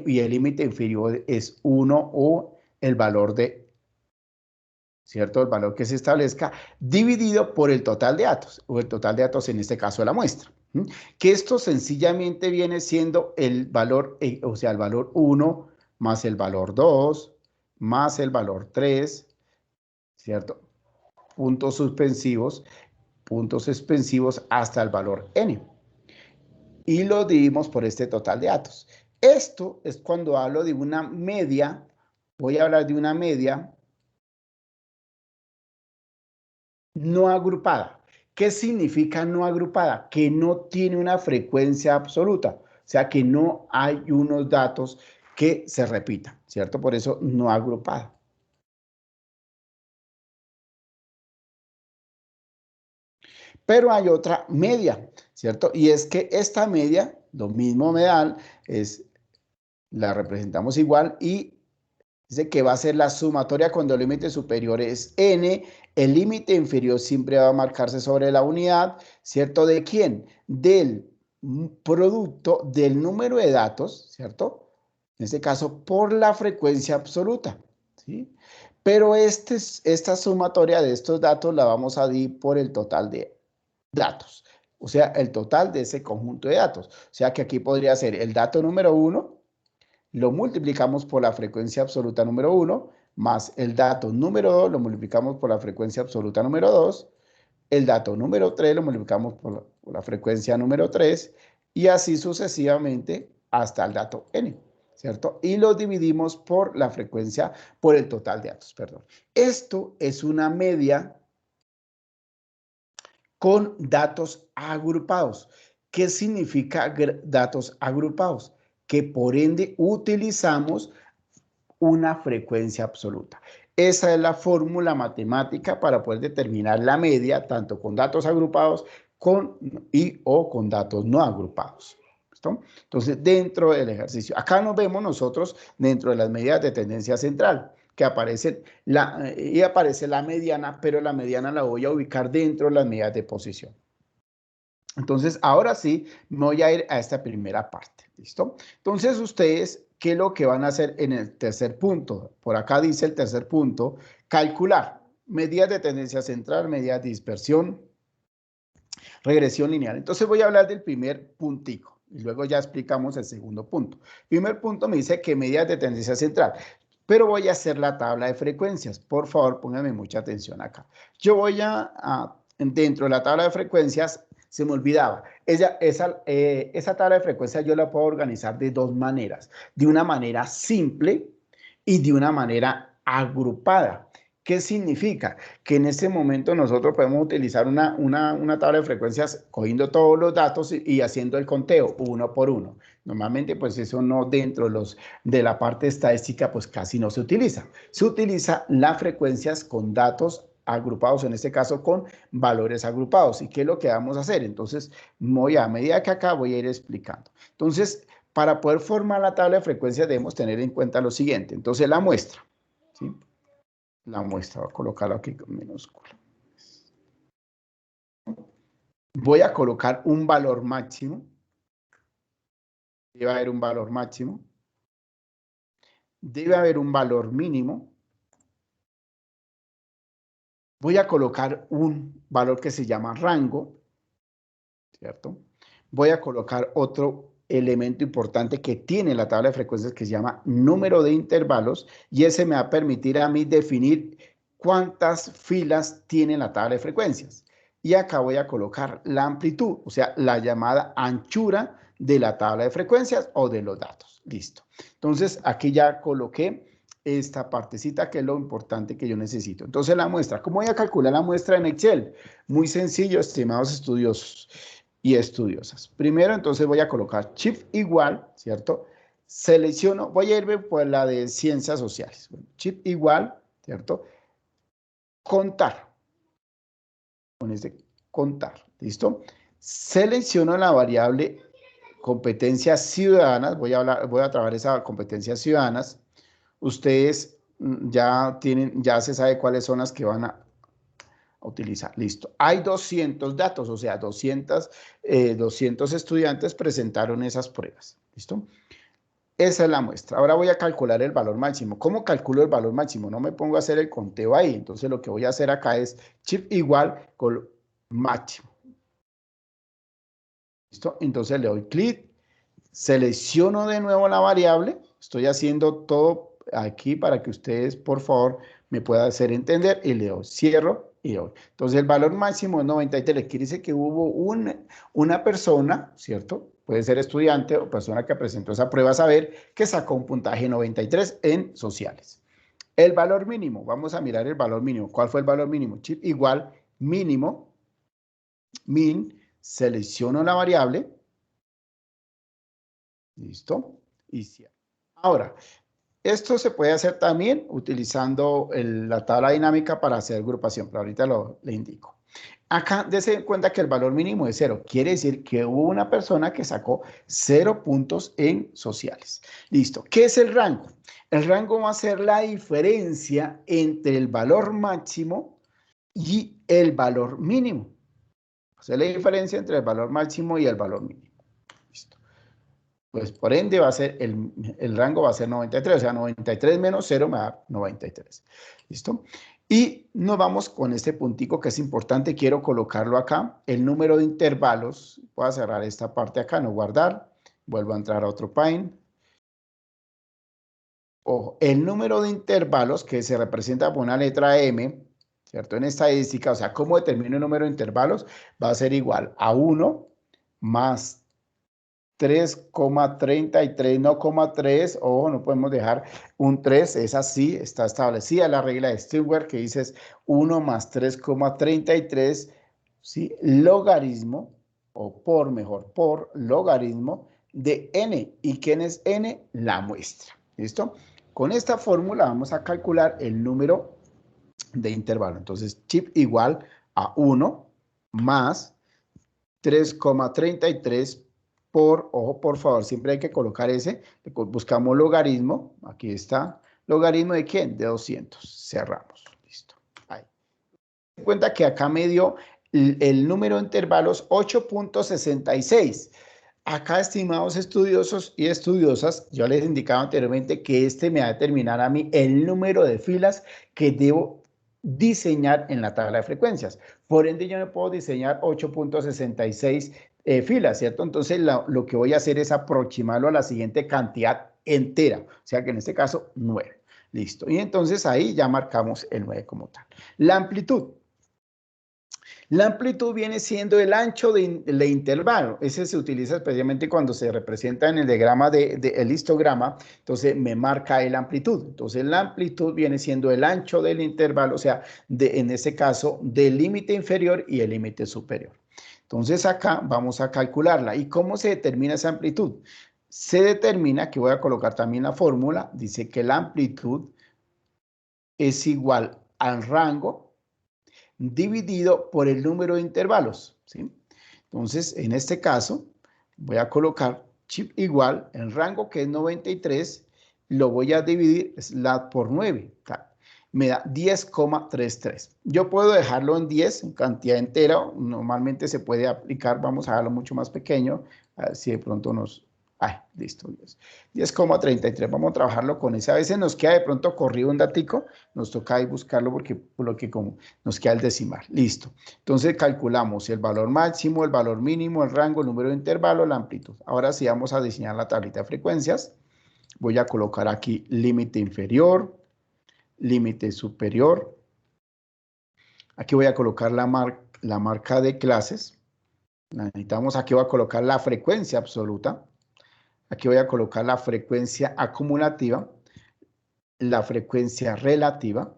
y el límite inferior es 1 o el valor de, ¿cierto? El valor que se establezca dividido por el total de datos, o el total de datos en este caso de la muestra. Que esto sencillamente viene siendo el valor, o sea, el valor 1 más el valor 2 más el valor 3, ¿cierto? Puntos suspensivos hasta el valor n. Y lo dividimos por este total de datos. Esto es cuando hablo de una media, voy a hablar de una media no agrupada. ¿Qué significa no agrupada? Que no tiene una frecuencia absoluta, o sea que no hay unos datos que se repitan, ¿cierto? Por eso no agrupada. Pero hay otra media, ¿cierto? Y es que esta media, lo mismo me dan, la representamos igual y dice que va a ser la sumatoria cuando el límite superior es n, el límite inferior siempre va a marcarse sobre la unidad, ¿cierto? ¿De quién? Del producto del número de datos, ¿cierto? En este caso, por la frecuencia absoluta, ¿sí? Pero esta sumatoria de estos datos la vamos a dividir por el total de datos, o sea, el total de ese conjunto de datos. O sea que aquí podría ser el dato número 1, lo multiplicamos por la frecuencia absoluta número 1, más el dato número 2 lo multiplicamos por la frecuencia absoluta número 2, el dato número 3 lo multiplicamos por la frecuencia número 3, y así sucesivamente hasta el dato n, ¿cierto? Y lo dividimos por la frecuencia, por el total de datos, perdón. Esto es una media con datos agrupados. ¿Qué significa datos agrupados? Que por ende utilizamos una frecuencia absoluta. Esa es la fórmula matemática para poder determinar la media, tanto con datos agrupados o con datos no agrupados. ¿Listo? Entonces, dentro del ejercicio, acá nos vemos nosotros dentro de las medidas de tendencia central, que aparece la mediana, pero la mediana la voy a ubicar dentro de las medidas de posición. Entonces, ahora sí, me voy a ir a esta primera parte, ¿listo? Entonces, ustedes, ¿qué es lo que van a hacer en el tercer punto? Por acá dice el tercer punto, calcular medidas de tendencia central, medidas de dispersión, regresión lineal. Entonces, voy a hablar del primer puntico y luego ya explicamos el segundo punto. Primer punto me dice que medidas de tendencia central, pero voy a hacer la tabla de frecuencias. Por favor, pónganme mucha atención acá. Yo voy dentro de la tabla de frecuencias, se me olvidaba, esa tabla de frecuencias yo la puedo organizar de dos maneras, de una manera simple y de una manera agrupada. ¿Qué significa? Que en este momento nosotros podemos utilizar una tabla de frecuencias cogiendo todos los datos y haciendo el conteo uno por uno. Normalmente, pues eso no dentro de la parte estadística, pues casi no se utiliza. Se utiliza las frecuencias con datos agrupados, en este caso con valores agrupados. ¿Y qué es lo que vamos a hacer? Entonces, a medida que acá voy a ir explicando. Entonces, para poder formar la tabla de frecuencias debemos tener en cuenta lo siguiente. Entonces, la muestra, ¿sí? La muestra, voy a colocarlo aquí con minúscula. Voy a colocar un valor máximo. Debe haber un valor máximo. Debe haber un valor mínimo. Voy a colocar un valor que se llama rango, ¿cierto? Voy a colocar otro elemento importante que tiene la tabla de frecuencias que se llama número de intervalos, y ese me va a permitir a mí definir cuántas filas tiene la tabla de frecuencias. Y acá voy a colocar la amplitud, o sea, la llamada anchura de la tabla de frecuencias o de los datos. Listo. Entonces, aquí ya coloqué esta partecita que es lo importante que yo necesito. Entonces, la muestra. ¿Cómo voy a calcular la muestra en Excel? Muy sencillo, estimados estudiosos y estudiosas. Primero, entonces, voy a colocar shift igual, ¿cierto? Selecciono, voy a irme por la de ciencias sociales. Shift igual, ¿cierto? Contar. Con este contar, ¿listo? Selecciono la variable competencias ciudadanas, voy a trabajar esa competencias ciudadanas. Ustedes ya se sabe cuáles son las que van a utilizar. Listo. Hay 200 datos, o sea, 200 estudiantes presentaron esas pruebas. ¿Listo? Esa es la muestra. Ahora voy a calcular el valor máximo. ¿Cómo calculo el valor máximo? No me pongo a hacer el conteo ahí. Entonces, lo que voy a hacer acá es shift igual con máximo. ¿Listo? Entonces, le doy clic, selecciono de nuevo la variable. Estoy haciendo todo aquí para que ustedes, por favor, me puedan hacer entender. Y le doy cierro y doy. Entonces, el valor máximo es 93. Quiere decir que hubo una persona, ¿cierto? Puede ser estudiante o persona que presentó esa prueba, saber que sacó un puntaje 93 en sociales. El valor mínimo, vamos a mirar el valor mínimo. ¿Cuál fue el valor mínimo? Chip igual mínimo, min, selecciono la variable. Listo. Y cierro. Ahora, esto se puede hacer también utilizando la tabla dinámica para hacer agrupación, pero ahorita le indico. Acá, dése cuenta que el valor mínimo es 0. Quiere decir que hubo una persona que sacó 0 puntos en sociales. Listo. ¿Qué es el rango? El rango va a ser la diferencia entre el valor máximo y el valor mínimo. O sea, la diferencia entre el valor máximo y el valor mínimo. Listo. Pues por ende va a ser el rango va a ser 93. O sea, 93 menos 0 me da 93. ¿Listo? Y nos vamos con este puntico que es importante, quiero colocarlo acá, el número de intervalos, voy a cerrar esta parte acá, no guardar, vuelvo a entrar a otro pane. Ojo, el número de intervalos que se representa por una letra M, ¿cierto? En estadística, o sea, ¿cómo determino el número de intervalos? Va a ser igual a 1 más 3,33, no 3, ojo, no podemos dejar un 3, es así, está establecida la regla de Stewart que dice 1 más 3,33, ¿sí? Logaritmo, o por logaritmo de n. ¿Y quién es n? La muestra, ¿listo? Con esta fórmula vamos a calcular el número de intervalo. Entonces, chip igual a 1 más 3,33 por, ojo, por favor, siempre hay que colocar ese, buscamos logaritmo, aquí está, logaritmo de ¿quién? De 200, cerramos, listo, ahí. Se cuenta que acá me dio el número de intervalos 8.66. Acá, estimados estudiosos y estudiosas, yo les indicaba anteriormente que este me va a determinar a mí el número de filas que debo diseñar en la tabla de frecuencias. Por ende, yo me puedo diseñar 8.66 filas, ¿cierto? Entonces, lo que voy a hacer es aproximarlo a la siguiente cantidad entera, o sea que en este caso 9. Listo. Y entonces ahí ya marcamos el 9 como tal. La amplitud. La amplitud viene siendo el ancho del intervalo. Ese se utiliza especialmente cuando se representa en el diagrama el histograma. Entonces me marca la amplitud. Entonces la amplitud viene siendo el ancho del intervalo, o sea, en este caso, del límite inferior y el límite superior. Entonces acá vamos a calcularla. ¿Y cómo se determina esa amplitud? Se determina, que voy a colocar también la fórmula, dice que la amplitud es igual al rango dividido por el número de intervalos, ¿sí? Entonces, en este caso, voy a colocar chip igual, el rango que es 93, lo voy a dividir por 9, me da 10,33. Yo puedo dejarlo en 10, en cantidad entera, normalmente se puede aplicar, vamos a dejarlo mucho más pequeño, a ver si de pronto listo, 10,33, vamos a trabajarlo con ese. A veces nos queda de pronto corrido un datico, nos toca ahí buscarlo porque como nos queda el decimal. Listo. Entonces calculamos el valor máximo, el valor mínimo, el rango, el número de intervalo, la amplitud. Ahora sí vamos a diseñar la tablita de frecuencias. Voy a colocar aquí límite inferior, límite superior, Aquí voy a colocar la marca de clases. Necesitamos, aquí voy a colocar la frecuencia absoluta. Aquí voy a colocar la frecuencia acumulativa, la frecuencia relativa,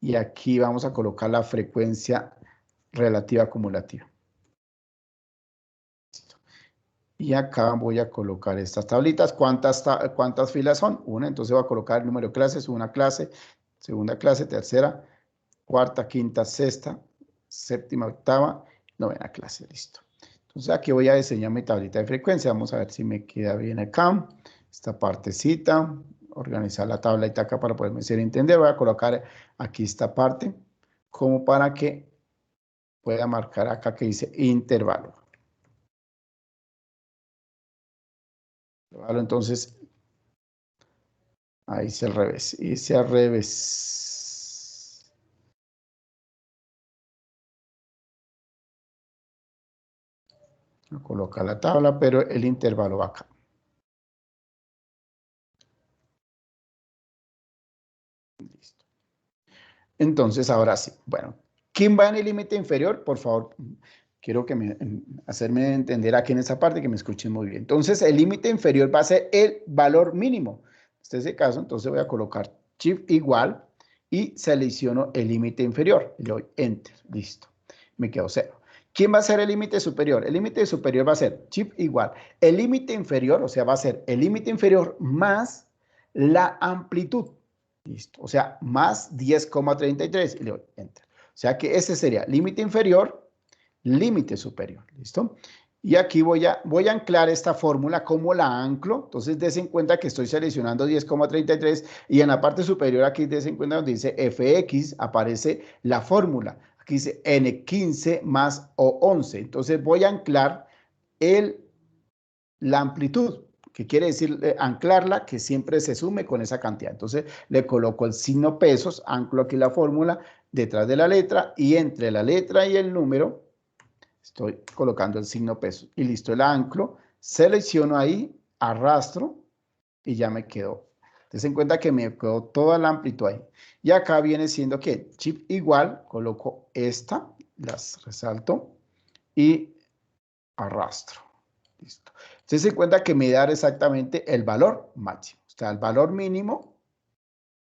y aquí vamos a colocar la frecuencia relativa acumulativa. Y acá voy a colocar estas tablitas. ¿Cuántas filas son? Una, entonces voy a colocar el número de clases, una clase, segunda clase, tercera, cuarta, quinta, sexta, séptima, octava, novena clase, listo. Entonces aquí voy a diseñar mi tablita de frecuencia. Vamos a ver si me queda bien acá. Esta partecita, organizar la tablita acá para poderme hacer entender. Voy a colocar aquí esta parte como para que pueda marcar acá que dice intervalo. Entonces, ahí hice al revés, hice al revés. Voy a colocar la tabla, pero el intervalo va acá. Listo. Entonces, ahora sí. Bueno, ¿quién va en el límite inferior? Por favor, quiero que hacerme entender aquí en esta parte, que me escuchen muy bien. Entonces, el límite inferior va a ser el valor mínimo. En este caso, entonces voy a colocar shift igual y selecciono el límite inferior. Le doy enter. Listo. Me quedo 0. ¿Quién va a ser el límite superior? El límite superior va a ser shift igual. El límite inferior, o sea, va a ser el límite inferior más la amplitud. Listo. O sea, más 10,33 y le doy enter. O sea que ese sería límite inferior, límite superior. ¿Listo? Y aquí voy a anclar esta fórmula. ¿Cómo la anclo? Entonces, des en cuenta que estoy seleccionando 10,33 y en la parte superior aquí des en cuenta donde dice fx aparece la fórmula. Aquí dice n15 más O11. Entonces, voy a anclar la amplitud, que quiere decir anclarla, que siempre se sume con esa cantidad. Entonces, le coloco el signo pesos, anclo aquí la fórmula detrás de la letra y entre la letra y el número estoy colocando el signo pesos. Y listo, el anclo, selecciono ahí, arrastro y ya me quedó. Ten en cuenta que me quedó toda la amplitud ahí. Y acá viene siendo que shift igual, coloco esta, las resalto y arrastro. Listo. Se en cuenta que me da exactamente el valor máximo. O sea, el valor mínimo,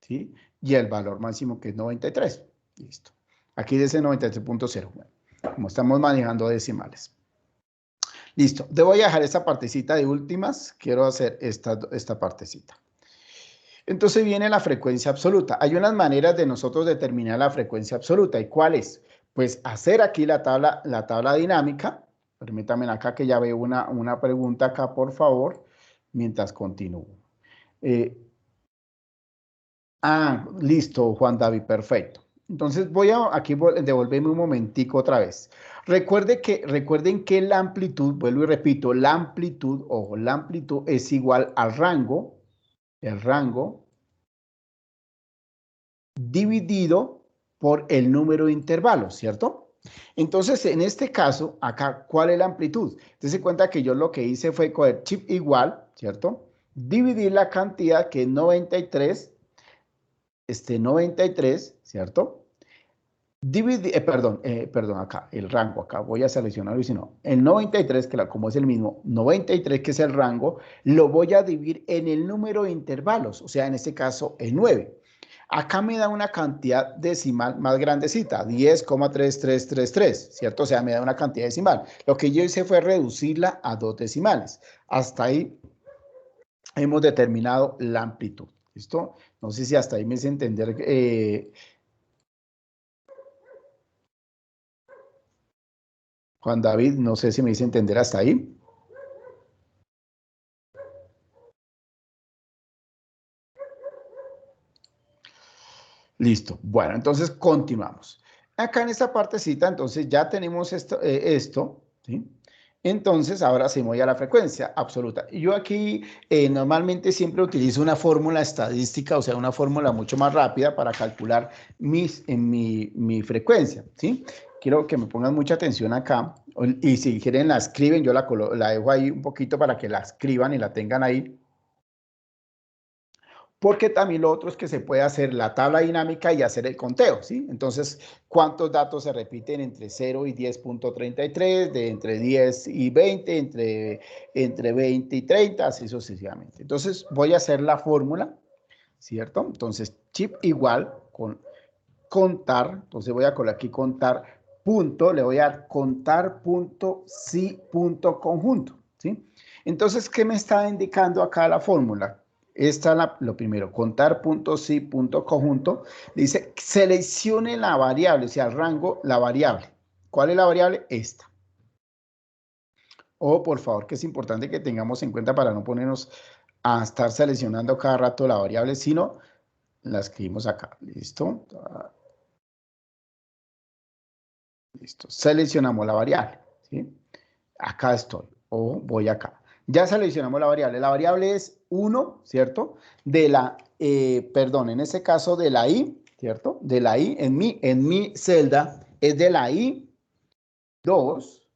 ¿sí? Y el valor máximo que es 93. Listo. Aquí dice 93.0. Bueno, como estamos manejando decimales. Listo. Debo dejar esta partecita de últimas. Quiero hacer esta partecita. Entonces viene la frecuencia absoluta. Hay unas maneras de nosotros determinar la frecuencia absoluta. ¿Y cuál es? Pues hacer aquí la tabla dinámica. Permítanme acá que ya veo una pregunta acá, por favor, mientras continúo. Listo, Juan David, perfecto. Entonces voy a aquí devolverme un momentico otra vez. Recuerden que la amplitud, vuelvo y repito, la amplitud es igual al rango, el rango dividido por el número de intervalos, ¿cierto? Entonces, en este caso, acá, ¿cuál es la amplitud? Entonces, se cuenta que yo lo que hice fue coger shift igual, ¿cierto? Dividir la cantidad que es 93, 93, ¿cierto? Perdón, acá, el rango, acá voy a seleccionarlo y si no, el 93, como es el mismo, 93 que es el rango, lo voy a dividir en el número de intervalos, o sea, en este caso, el 9. Acá me da una cantidad decimal más grandecita, 10,3333, ¿cierto? O sea, me da una cantidad decimal. Lo que yo hice fue reducirla a 2 decimales. Hasta ahí hemos determinado la amplitud, ¿listo? No sé si hasta ahí me hice entender. Juan David, no sé si me hice entender hasta ahí. Listo. Bueno, entonces continuamos. Acá en esta partecita, entonces ya tenemos esto, ¿sí? Entonces, ahora sí voy a la frecuencia absoluta. Yo aquí normalmente siempre utilizo una fórmula estadística, o sea, una fórmula mucho más rápida para calcular mi frecuencia, ¿sí? Quiero que me pongan mucha atención acá. Y si quieren la escriben, yo la dejo ahí un poquito para que la escriban y la tengan ahí. porque también lo otro es que se puede hacer la tabla dinámica y hacer el conteo, ¿sí? Entonces, ¿cuántos datos se repiten entre 0 y 10.33, de entre 10 y 20, entre 20 y 30, así sucesivamente? Entonces, voy a hacer la fórmula, ¿cierto? Entonces, chip igual con contar, entonces voy a colocar aquí contar punto, le voy a dar contar punto sí punto conjunto, ¿sí? Entonces, ¿qué me está indicando acá la fórmula? Esta es lo primero, contar punto sí punto conjunto. Dice, seleccione la variable, o sea, el rango, la variable. ¿Cuál es la variable? Esta. O, por favor, que es importante que tengamos en cuenta para no ponernos a estar seleccionando cada rato la variable, sino la escribimos acá. ¿Listo? Listo. Seleccionamos la variable, ¿sí? Acá estoy, o voy acá. Ya seleccionamos la variable. La variable es 1, ¿cierto? De la, perdón, en este caso de la I, ¿cierto? De la I, en mi celda es de la I 2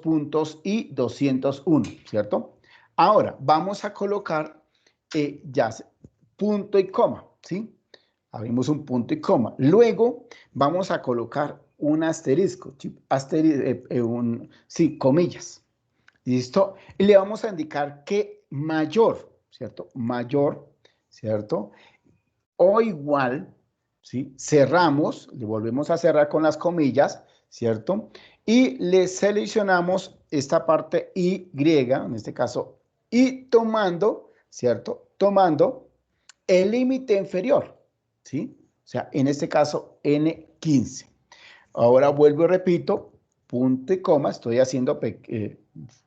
puntos y 201, ¿cierto? Ahora, vamos a colocar ya punto y coma, ¿sí? Abrimos un punto y coma. Luego vamos a colocar un asterisco, sí, comillas. ¿Listo? Y le vamos a indicar que mayor, ¿cierto? Mayor, ¿cierto? O igual, ¿sí? Cerramos, le volvemos a cerrar con las comillas, ¿cierto? Y le seleccionamos esta parte Y, en este caso, y tomando, ¿cierto? Tomando el límite inferior, ¿sí? O sea, en este caso, N15. Ahora vuelvo y repito, punto y coma, estoy haciendo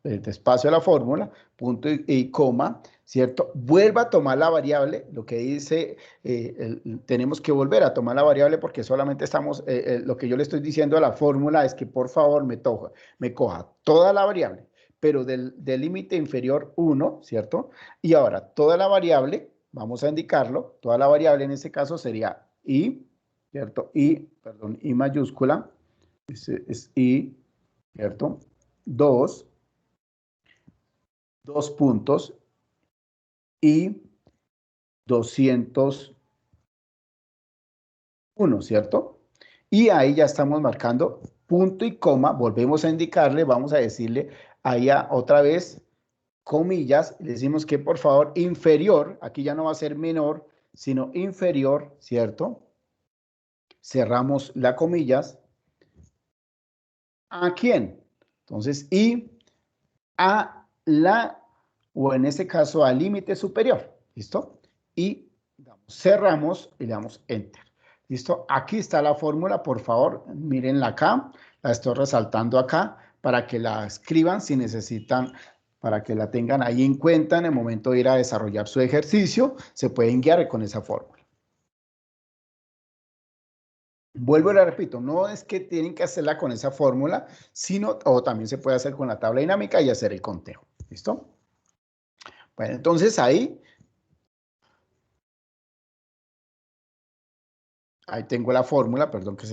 despacio la fórmula, punto y coma, ¿cierto? Vuelva a tomar la variable, lo que dice, tenemos que volver a tomar la variable porque solamente estamos, lo que yo le estoy diciendo a la fórmula es que por favor me coja toda la variable, pero del límite inferior 1, ¿cierto? Y ahora toda la variable, vamos a indicarlo, toda la variable en este caso sería I, ¿cierto? Perdón, I mayúscula, es I, ¿cierto? 2 puntos y 201, ¿cierto? Y ahí ya estamos marcando punto y coma, volvemos a indicarle, vamos a decirle ahí otra vez comillas, le decimos que por favor inferior, aquí ya no va a ser menor, sino inferior, ¿cierto? Cerramos las comillas. ¿A quién? Entonces, y a la, o en este caso al límite superior, ¿listo? Y cerramos y le damos Enter. ¿Listo? Aquí está la fórmula, por favor, mírenla acá, la estoy resaltando acá para que la escriban si necesitan, para que la tengan ahí en cuenta en el momento de ir a desarrollar su ejercicio, se pueden guiar con esa fórmula. Vuelvo y la repito, no es que tienen que hacerla con esa fórmula, sino, o también se puede hacer con la tabla dinámica y hacer el conteo. ¿Listo? Bueno, entonces ahí tengo la fórmula, perdón que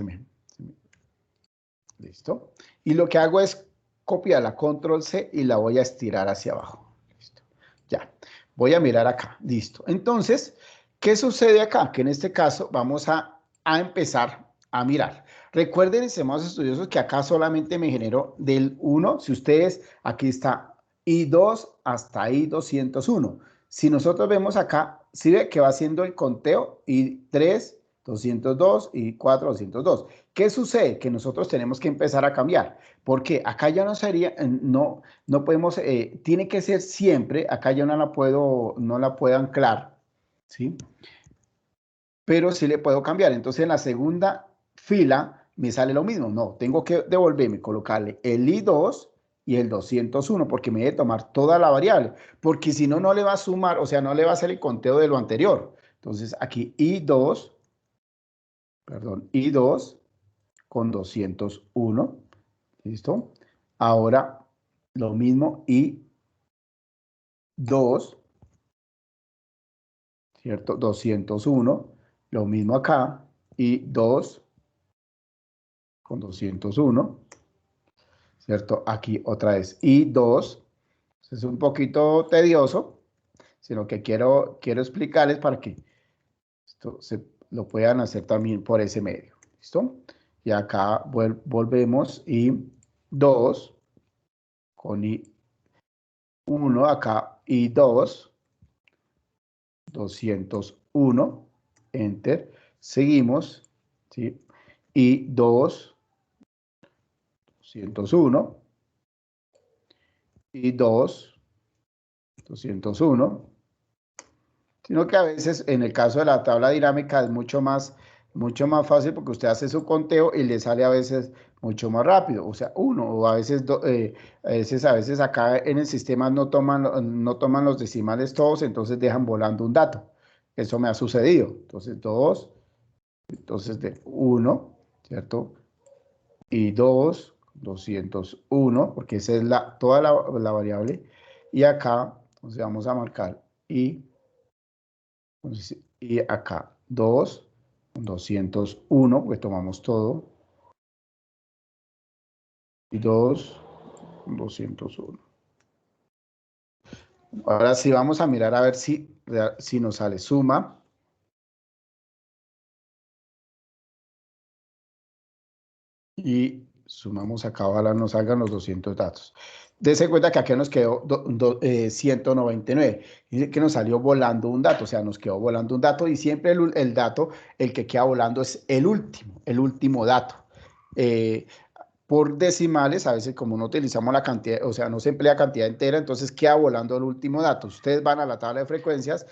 Listo. Y lo que hago es copiar la control C y la voy a estirar hacia abajo. Listo. Ya. Voy a mirar acá. Listo. Entonces, ¿qué sucede acá? Que en este caso vamos a empezar a mirar. Recuerden, estimados estudiosos, que acá solamente me generó del 1. Si ustedes, aquí está I2 hasta I201. Si nosotros vemos acá, ¿sí ve que va haciendo el conteo? I3, 202 y 4, 202. ¿Qué sucede? Que nosotros tenemos que empezar a cambiar, porque acá ya no sería, no podemos, tiene que ser siempre, acá yo no la puedo anclar, ¿sí? Pero sí le puedo cambiar. Entonces en la segunda fila me sale lo mismo. No, tengo que devolverme, colocarle el I2 y el 201 porque me debe tomar toda la variable, porque si no, no le va a sumar, o sea, no le va a hacer el conteo de lo anterior. Entonces aquí I2, perdón, I2 con 201, ¿listo? Ahora lo mismo y 2, ¿cierto? 201, lo mismo acá y 2 con 201, ¿cierto? Aquí otra vez y 2, es un poquito tedioso, sino que quiero explicarles para que esto lo puedan hacer también por ese medio. ¿Listo? Y acá volvemos y 2 con I1 acá y 201, enter, seguimos, ¿sí? Y 201, y 201, sino que a veces en el caso de la tabla dinámica es mucho más fácil porque usted hace su conteo y le sale a veces mucho más rápido, o sea, uno, o a veces, a veces acá en el sistema no toman los decimales todos, entonces dejan volando un dato. Eso me ha sucedido. Entonces, 2, entonces de 1, ¿cierto? Y 201, porque esa es toda la variable. Y acá, entonces vamos a marcar y acá 201, pues tomamos todo. Y 201. Ahora sí vamos a mirar a ver si nos sale suma. Y sumamos acá, ojalá nos salgan los 200 datos. Dese cuenta que aquí nos quedó 199. Dice que nos salió volando un dato, o sea, nos quedó volando un dato y siempre el dato, el que queda volando es el último dato. Por decimales, a veces como no utilizamos la cantidad, o sea, no se emplea cantidad entera, entonces queda volando el último dato. Ustedes van a la tabla de frecuencias,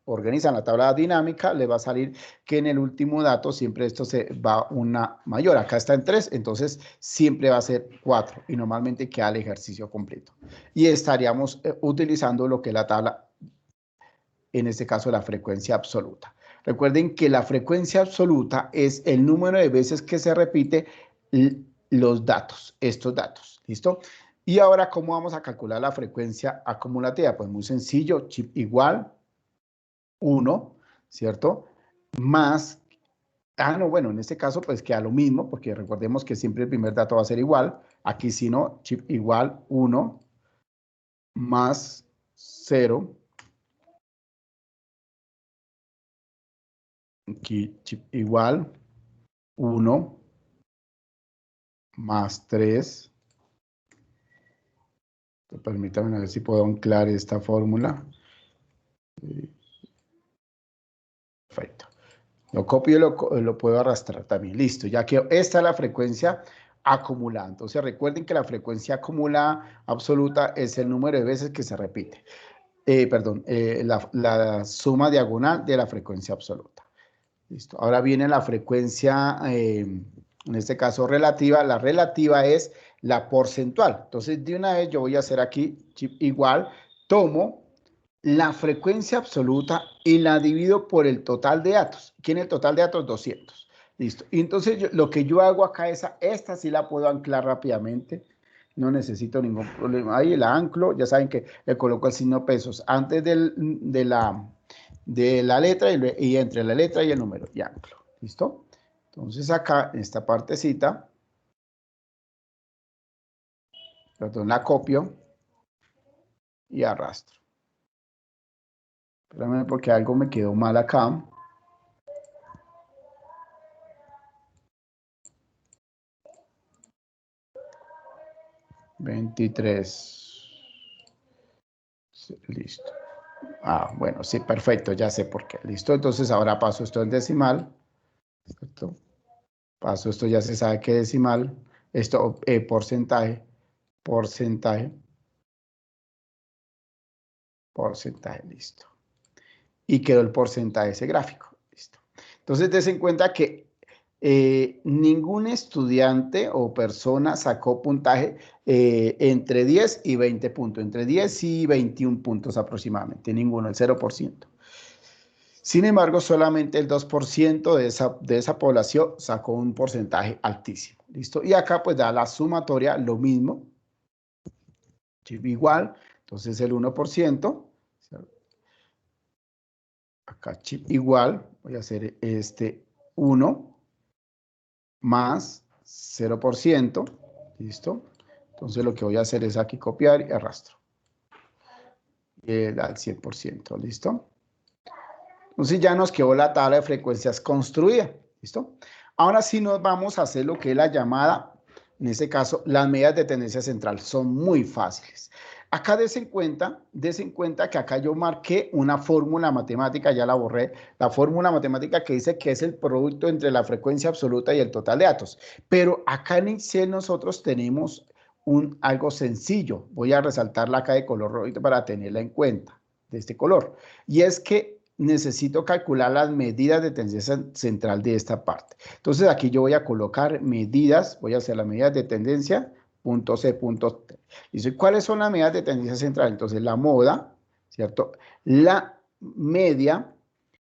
organizan la tabla dinámica, le va a salir que en el último dato siempre esto se va una mayor. Acá está en 3, entonces siempre va a ser 4 y normalmente queda el ejercicio completo. Y estaríamos utilizando lo que es la tabla, en este caso la frecuencia absoluta. Recuerden que la frecuencia absoluta es el número de veces que se repite los datos, estos datos, ¿listo? Y ahora, ¿cómo vamos a calcular la frecuencia acumulativa? Pues muy sencillo, chip igual 1, ¿cierto? Más, no, bueno, en este caso pues queda lo mismo, porque recordemos que siempre el primer dato va a ser igual. Aquí si no, chip igual 1 más 0. Aquí chip igual 1 más 3. Permítanme ver si puedo anclar esta fórmula. Perfecto. Lo copio y lo puedo arrastrar también. Listo, ya que esta es la frecuencia acumulada. Entonces recuerden que la frecuencia acumulada absoluta es el número de veces que se repite. La suma diagonal de la frecuencia absoluta. Listo. Ahora viene la frecuencia, en este caso relativa. La relativa es la porcentual. Entonces, de una vez yo voy a hacer aquí chip igual, tomo la frecuencia absoluta y la divido por el total de datos. ¿Quién es el total de datos? 200. Listo. Y entonces lo que yo hago acá es, esta sí la puedo anclar rápidamente. No necesito ningún problema. Ahí la anclo. Ya saben que le coloco el signo pesos antes de la letra y entre la letra y el número. Y anclo. ¿Listo? Entonces acá, en esta partecita, perdón, la copio y arrastro. Espérame porque algo me quedó mal acá. Listo. Bueno, sí, perfecto, ya sé por qué. Listo, entonces ahora paso esto en decimal. ¿Cierto? Paso esto, ya se sabe que decimal. Esto, porcentaje, listo. Y quedó el porcentaje de ese gráfico. Listo. Entonces, des en cuenta que ningún estudiante o persona sacó puntaje entre 10 y 20 puntos, entre 10 y 21 puntos aproximadamente, ninguno, el 0%. Sin embargo, solamente el 2% de esa población sacó un porcentaje altísimo. ¿Listo? Y acá pues da la sumatoria lo mismo, chip igual, entonces el 1%. Acá chip igual, voy a hacer este 1 más 0%, ¿listo? Entonces lo que voy a hacer es aquí copiar y arrastro. al 100%, ¿listo? Entonces ya nos quedó la tabla de frecuencias construida, ¿listo? Ahora sí nos vamos a hacer lo que es la llamada, en este caso, las medidas de tendencia central. Son muy fáciles. Acá desen cuenta que acá yo marqué una fórmula matemática, ya la borré, la fórmula matemática que dice que es el producto entre la frecuencia absoluta y el total de datos. Pero acá en Excel nosotros tenemos algo sencillo. Voy a resaltarla acá de color rojo para tenerla en cuenta, de este color. Y es que necesito calcular las medidas de tendencia central de esta parte. Entonces aquí yo voy a colocar medidas, voy a hacer las medidas de tendencia, punto C, punto T. ¿Y cuáles son las medidas de tendencia central? Entonces la moda, ¿cierto? La media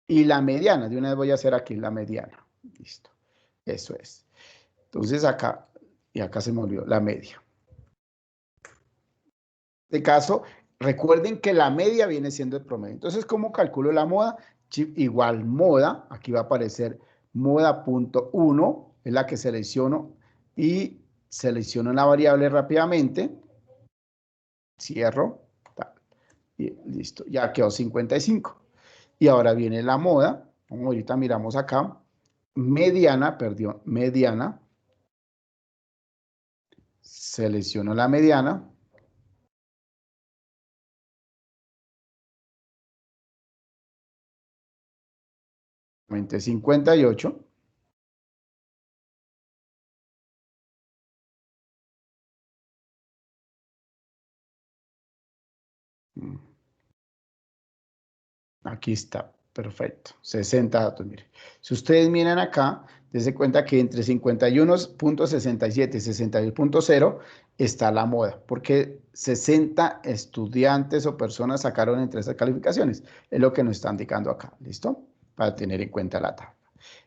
y la mediana. De una vez voy a hacer aquí la mediana. Listo. Eso es. Entonces acá, y acá se me olvidó, la media. En este caso, recuerden que la media viene siendo el promedio. Entonces, ¿cómo calculo la moda? Chip igual moda, aquí va a aparecer moda.1, es la que selecciono y selecciono la variable rápidamente, cierro, tal, y listo, ya quedó 55. Y ahora viene la moda, como ahorita miramos acá, mediana, perdón, mediana, selecciono la mediana, 58. Aquí está, perfecto, 60 datos, mire. Si ustedes miran acá, dense cuenta que entre 51.67 y 62.0 está la moda, porque 60 estudiantes o personas sacaron entre esas calificaciones. Es lo que nos está indicando acá, ¿listo? Para tener en cuenta la tabla.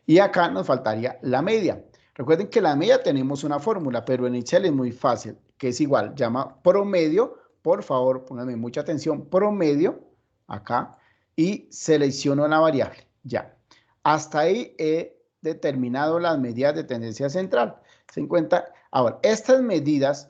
Y acá nos faltaría la media. Recuerden que la media tenemos una fórmula, pero en Excel es muy fácil, que es igual, llama promedio, por favor, pónganme mucha atención, promedio, acá, y selecciono la variable. Ya. Hasta ahí he determinado las medidas de tendencia central. ¿Se encuentra? Ahora, estas medidas,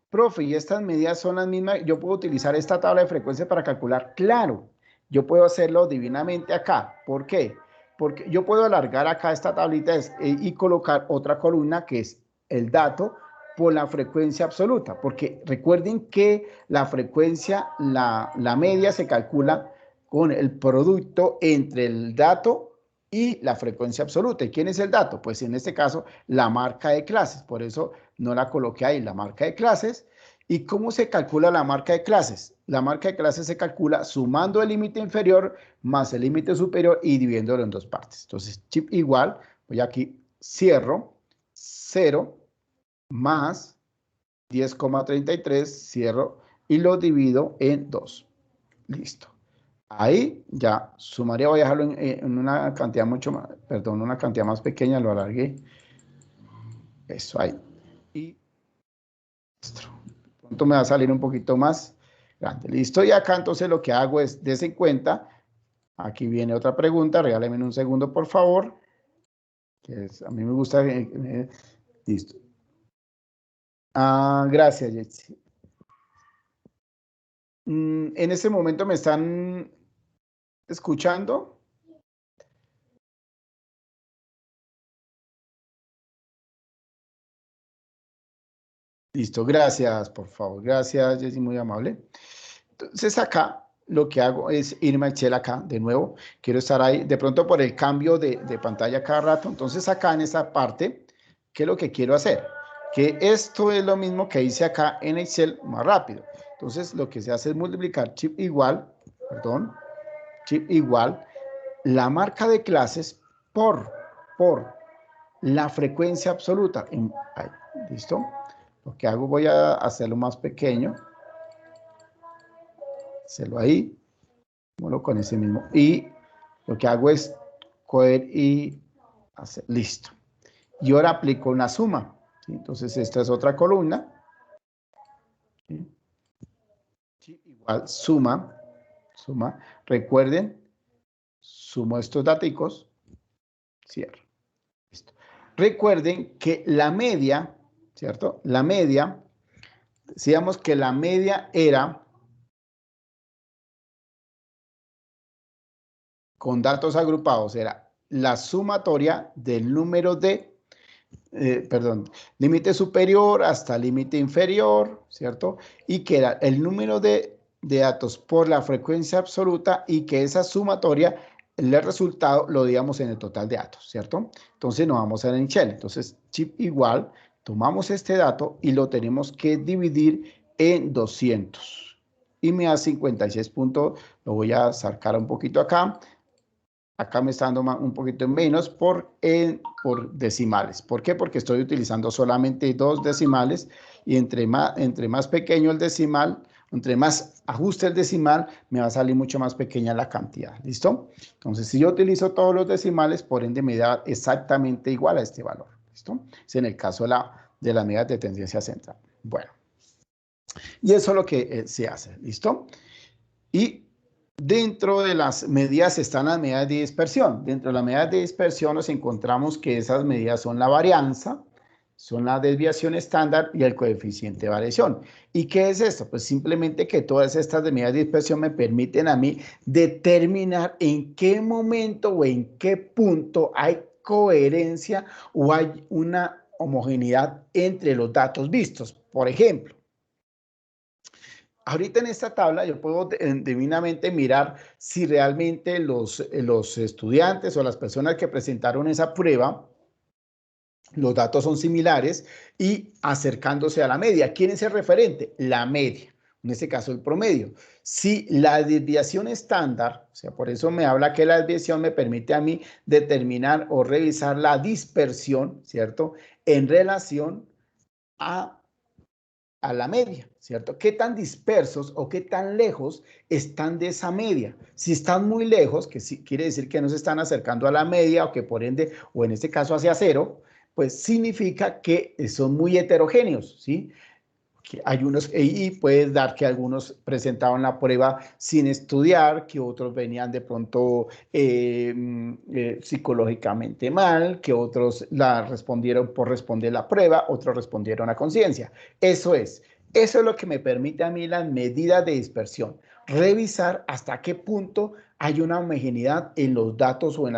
profe, y estas medidas son las mismas. Yo puedo utilizar esta tabla de frecuencia para calcular. Claro, yo puedo hacerlo divinamente acá. ¿Por qué? Porque yo puedo alargar acá esta tablita y colocar otra columna que es el dato por la frecuencia absoluta. Porque recuerden que la frecuencia, la media se calcula con el producto entre el dato y la frecuencia absoluta. ¿Y quién es el dato? Pues en este caso, la marca de clases. Por eso no la coloqué ahí, la marca de clases. ¿Y cómo se calcula la marca de clases? La marca de clases se calcula sumando el límite inferior más el límite superior y dividiéndolo en dos partes. Entonces, chip igual, voy aquí, cierro, 0 más 10,33, cierro y lo divido en 2. Listo. Ahí ya sumaría, voy a dejarlo en una cantidad mucho más, perdón, una cantidad más pequeña, lo alargué. Eso ahí. Y pronto me va a salir un poquito más grande. Listo. Y acá entonces lo que hago es, dense en cuenta, aquí viene otra pregunta, regálenme un segundo, por favor. Que es, a mí me gusta. Listo. Ah, gracias, Jetsi. En este momento me están escuchando. Listo, gracias, por favor. Gracias, Jessy, muy amable. Entonces acá lo que hago es irme a Excel acá de nuevo. Quiero estar ahí, de pronto por el cambio de pantalla cada rato. Entonces acá en esta parte, ¿qué es lo que quiero hacer? Que esto es lo mismo que hice acá en Excel más rápido. Entonces lo que se hace es multiplicar chip igual, perdón, chip igual, la marca de clases por la frecuencia absoluta. Ahí, ¿listo? Lo que hago, voy a hacerlo más pequeño. Hacerlo ahí. Bueno, con ese mismo. Y lo que hago es coger y hacer. Listo. Y ahora aplico una suma. ¿Sí? Entonces, esta es otra columna. ¿Sí? Sí, igual suma. Suma. Recuerden, sumo estos daticos. Cierro. Listo. Recuerden que la media, ¿cierto? La media, decíamos que la media era con datos agrupados era la sumatoria del número de, límite superior hasta límite inferior, ¿cierto? Y que era el número de datos por la frecuencia absoluta y que esa sumatoria, el resultado lo digamos en el total de datos, ¿cierto? Entonces nos vamos a la shell. Entonces, chip igual, tomamos este dato y lo tenemos que dividir en 200. Y me da 56 puntos, lo voy a sacar un poquito acá. Acá me está dando un poquito menos por decimales. ¿Por qué? Porque estoy utilizando solamente 2 decimales y entre más pequeño el decimal, entre más ajuste el decimal, me va a salir mucho más pequeña la cantidad. ¿Listo? Entonces, si yo utilizo todos los decimales, por ende me da exactamente igual a este valor. ¿Listo? Es en el caso de la medida de tendencia central. Bueno. Y eso es lo que se hace. ¿Listo? Y dentro de las medidas están las medidas de dispersión. Dentro de las medidas de dispersión nos encontramos que esas medidas son la varianza, son la desviación estándar y el coeficiente de variación. ¿Y qué es esto? Pues simplemente que todas estas medidas de dispersión me permiten a mí determinar en qué momento o en qué punto hay coherencia o hay una homogeneidad entre los datos vistos. Por ejemplo, ahorita en esta tabla yo puedo divinamente mirar si realmente los estudiantes o las personas que presentaron esa prueba, los datos son similares y acercándose a la media. ¿Quién es el referente? La media, en este caso el promedio. Si la desviación estándar, o sea, por eso me habla que la desviación me permite a mí determinar o revisar la dispersión, ¿cierto? En relación a la media, ¿cierto? ¿Qué tan dispersos o qué tan lejos están de esa media? Si están muy lejos, que sí, quiere decir que no se están acercando a la media o que por ende, o en este caso hacia cero, pues significa que son muy heterogéneos, ¿sí? Que hay unos, y puedes dar que algunos presentaban la prueba sin estudiar, que otros venían de pronto psicológicamente mal, que otros la respondieron por responder la prueba, otros respondieron a conciencia. Eso es lo que me permite a mí las medidas de dispersión, revisar hasta qué punto hay una homogeneidad en los datos o en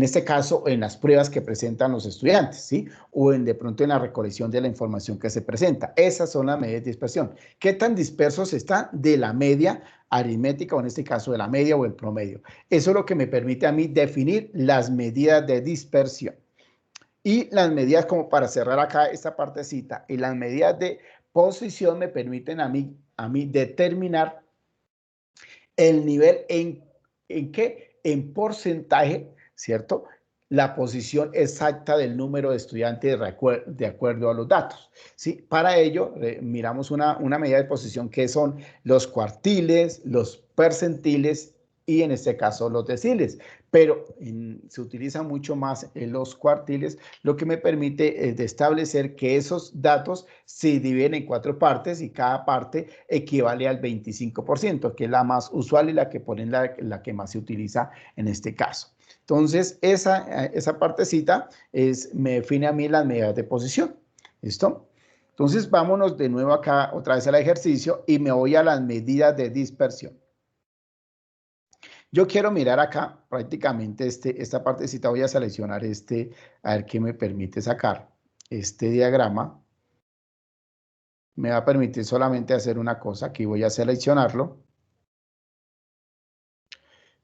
este caso en las pruebas que presentan los estudiantes, ¿sí? O de pronto en la recolección de la información que se presenta. Esas son las medidas de dispersión. ¿Qué tan dispersos están de la media aritmética o en este caso de la media o el promedio? Eso es lo que me permite a mí definir las medidas de dispersión. Y las medidas, como para cerrar acá esta partecita, y las medidas de posición me permiten a mí determinar el nivel en qué, en porcentaje, ¿cierto? La posición exacta del número de estudiantes de acuerdo a los datos, ¿sí? Para ello, miramos una medida de posición que son los cuartiles, los percentiles y en este caso los deciles, pero se utiliza mucho más los cuartiles, lo que me permite de establecer que esos datos se dividen en 4 partes y cada parte equivale al 25%, que es la más usual y la que ponen la que más se utiliza en este caso. Entonces, esa partecita me define a mí las medidas de posición. ¿Listo? Entonces, vámonos de nuevo acá otra vez al ejercicio y me voy a las medidas de dispersión. Yo quiero mirar acá prácticamente esta partecita, voy a seleccionar a ver qué me permite sacar este diagrama. Me va a permitir solamente hacer una cosa, aquí voy a seleccionarlo.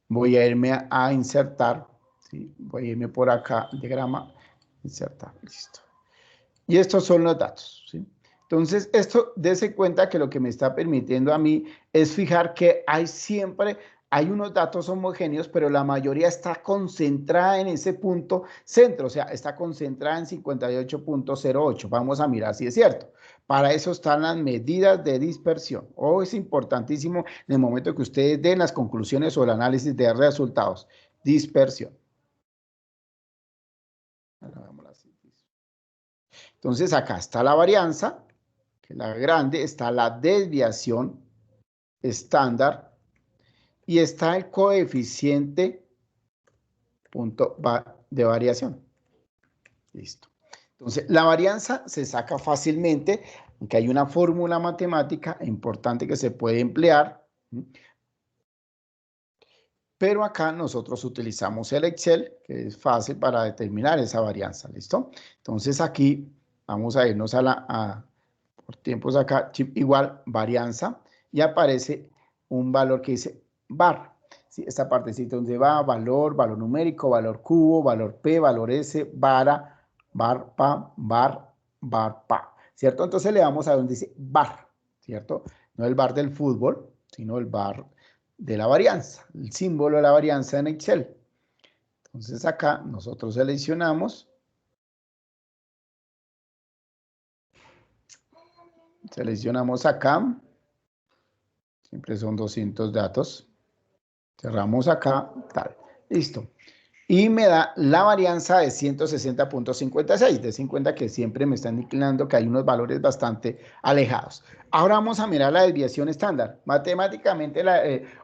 Voy a irme a insertar, ¿sí? Voy a irme por acá, diagrama, insertar, listo. Y estos son los datos, ¿sí? Entonces, esto, dése cuenta que lo que me está permitiendo a mí es fijar que hay unos datos homogéneos, pero la mayoría está concentrada en ese punto centro, o sea, está concentrada en 58.08. Vamos a mirar si es cierto. Para eso están las medidas de dispersión. Es importantísimo en el momento que ustedes den las conclusiones o el análisis de resultados. Dispersión. Entonces, acá está la varianza, que es la grande, está la desviación estándar y está el coeficiente de variación. Listo. Entonces, la varianza se saca fácilmente, aunque hay una fórmula matemática importante que se puede emplear, pero acá nosotros utilizamos el Excel, que es fácil para determinar esa varianza, ¿listo? Entonces aquí vamos a irnos por tiempos acá, chip igual varianza, y aparece un valor que dice var. ¿Sí? Esta partecita donde va valor, valor numérico, valor cubo, valor P, valor S, vara, var, pa, var, pa, ¿cierto? Entonces le damos a donde dice var, ¿cierto? No el var del fútbol, sino el var de la varianza, el símbolo de la varianza en Excel. Entonces acá nosotros seleccionamos acá, siempre son 200 datos, cerramos acá, tal, listo. Y me da la varianza de 160.56, de 50 que siempre me están inclinando que hay unos valores bastante alejados. Ahora vamos a mirar la desviación estándar. Matemáticamente,